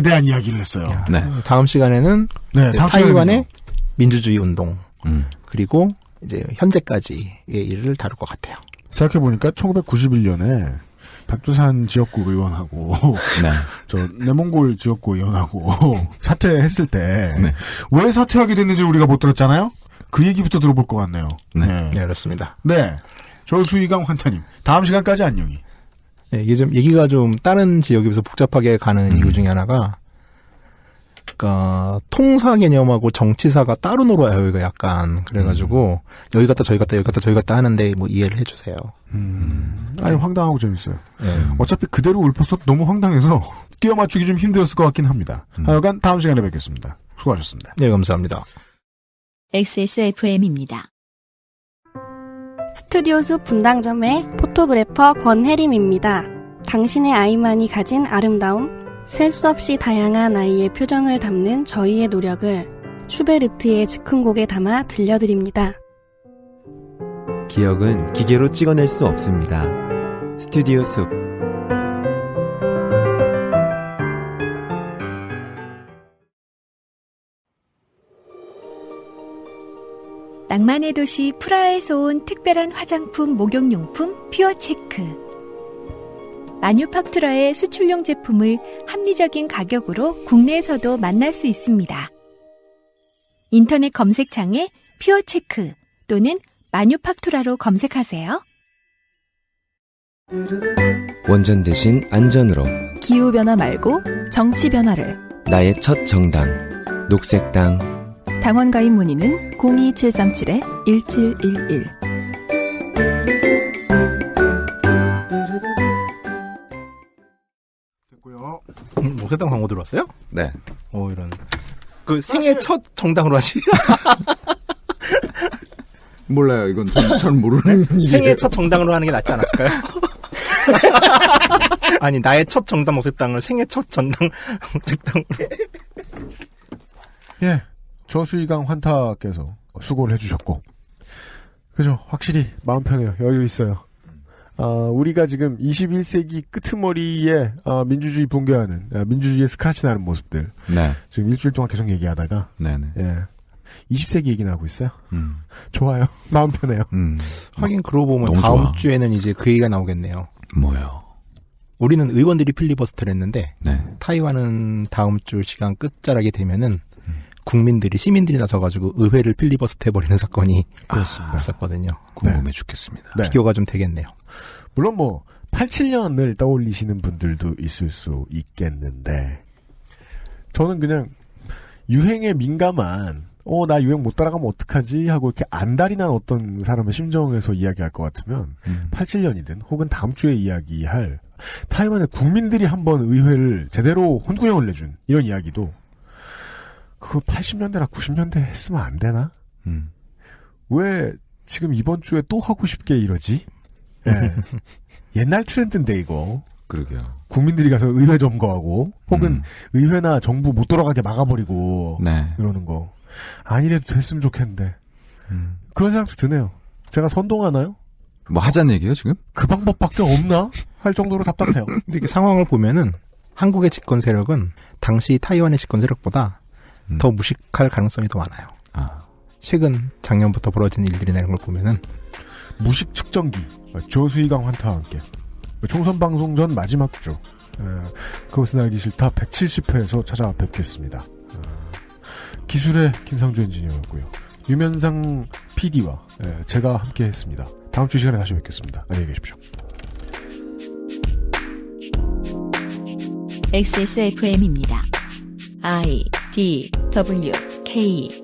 대한 이야기를 했어요. 네. 다음 시간에는 네, 다음 타이완의 민주주의 운동 그리고 이제 현재까지의 일을 다룰 것 같아요. 생각해보니까 1991년에 백두산 지역구 의원하고 저 내몽골 지역구 의원하고 사퇴했을 때 왜 사퇴하게 됐는지 우리가 못 들었잖아요. 그 얘기부터 들어볼 것 같네요. 네, 그렇습니다. 네, 저수희강 환타님 다음 시간까지 안녕히. 네, 이게 좀 얘기가 좀 다른 지역에 비해서 복잡하게 가는 이유 중에 하나가, 그러니까 통사 개념하고 정치사가 따로 놀아요. 여기가 약간 그래가지고 여기 갔다 저기 갔다 여기 갔다 저기 갔다 하는데 뭐 이해를 해주세요. 아니 황당하고 재밌어요. 네. 어차피 그대로 읊어서 너무 황당해서 끼워 맞추기 좀 힘들었을 것 같긴 합니다. 하여간 다음 시간에 뵙겠습니다. 수고하셨습니다. 네, 감사합니다. XSFM입니다. 스튜디오수 분당점의 포토그래퍼 권혜림입니다. 당신의 아이만이 가진 아름다움, 셀 수 없이 다양한 아이의 표정을 담는 저희의 노력을 슈베르트의 즉흥곡에 담아 들려드립니다. 기억은 기계로 찍어낼 수 없습니다. 스튜디오 숲. 낭만의 도시 프라하에서 온 특별한 화장품 목욕용품 퓨어체크. 마뉴팍투라의 수출용 제품을 합리적인 가격으로 국내에서도 만날 수 있습니다. 인터넷 검색창에 퓨어체크 또는 마뉴팍투라로 검색하세요. 원전 대신 안전으로. 기후변화 말고 정치 변화를. 나의 첫 정당. 녹색당. 당원 가입 문의는 02737-1711. 됐고요. 녹색당 광고 들었어요? 네. 이런. 그 생애 첫 정당으로 하시. 몰라요. 이건 전 모르는 일이에요. 생애 첫 정당으로 하는 게 낫지 않았을까요? 아니, 나의 첫 정당 녹색당을 생애 첫 전당 녹색당. 예. 저수희강 환타께서 수고를 해주셨고. 그죠. 확실히 마음 편해요. 여유 있어요. 우리가 지금 21세기 끄트머리에 민주주의 붕괴하는, 민주주의의 스크래치 나는 모습들. 네. 지금 일주일 동안 계속 얘기하다가. 네네. 예. 20세기 얘기나 하고 있어요. 좋아요. 마음 편해요. 하긴 그러고 보면 다음 좋아. 주에는 이제 그 얘기가 나오겠네요. 뭐요? 우리는 의원들이 필리버스터를 했는데 네. 타이완은 다음 주 시간 끝자락이 되면은 국민들이 시민들이 나서가지고 의회를 필리버스터 해버리는 사건이 그렇습니다. 있었거든요. 궁금해 죽겠습니다. 네. 비교가 좀 되겠네요. 물론 87년을 떠올리시는 분들도 있을 수 있겠는데 저는 그냥 유행에 민감한 나 유행 못 따라가면 어떡하지 하고 이렇게 안달이 난 어떤 사람의 심정에서 이야기할 것 같으면 87년이든 혹은 다음 주에 이야기할 타이완의 국민들이 한번 의회를 제대로 혼구형을 내준 이런 이야기도 그거 80년대나 90년대 했으면 안 되나? 왜 지금 이번 주에 또 하고 싶게 이러지? 예. 옛날 트렌드인데 이거. 그러게요. 국민들이 가서 의회 점거하고 혹은 의회나 정부 못 돌아가게 막아버리고 네. 이러는 거. 아니래도 됐으면 좋겠는데. 그런 생각도 드네요. 제가 선동하나요? 뭐 하자는 얘기예요 지금? 그 방법밖에 없나? 할 정도로 답답해요. 근데 이게 상황을 보면은 한국의 집권 세력은 당시 타이완의 집권 세력보다 더 무식할 가능성이 더 많아요. 최근 작년부터 벌어진 일들이나 이런 걸 보면은 무식 측정기 저수희강 환타와 함께 총선 방송 전 마지막 주 그것은 알기 싫다 170회에서 찾아뵙겠습니다. 기술의 김상주 엔지니어였고요. 유면상 PD와 제가 함께했습니다. 다음 주 시간에 다시 뵙겠습니다. 안녕히 계십시오. XSFM입니다. I, D, W, K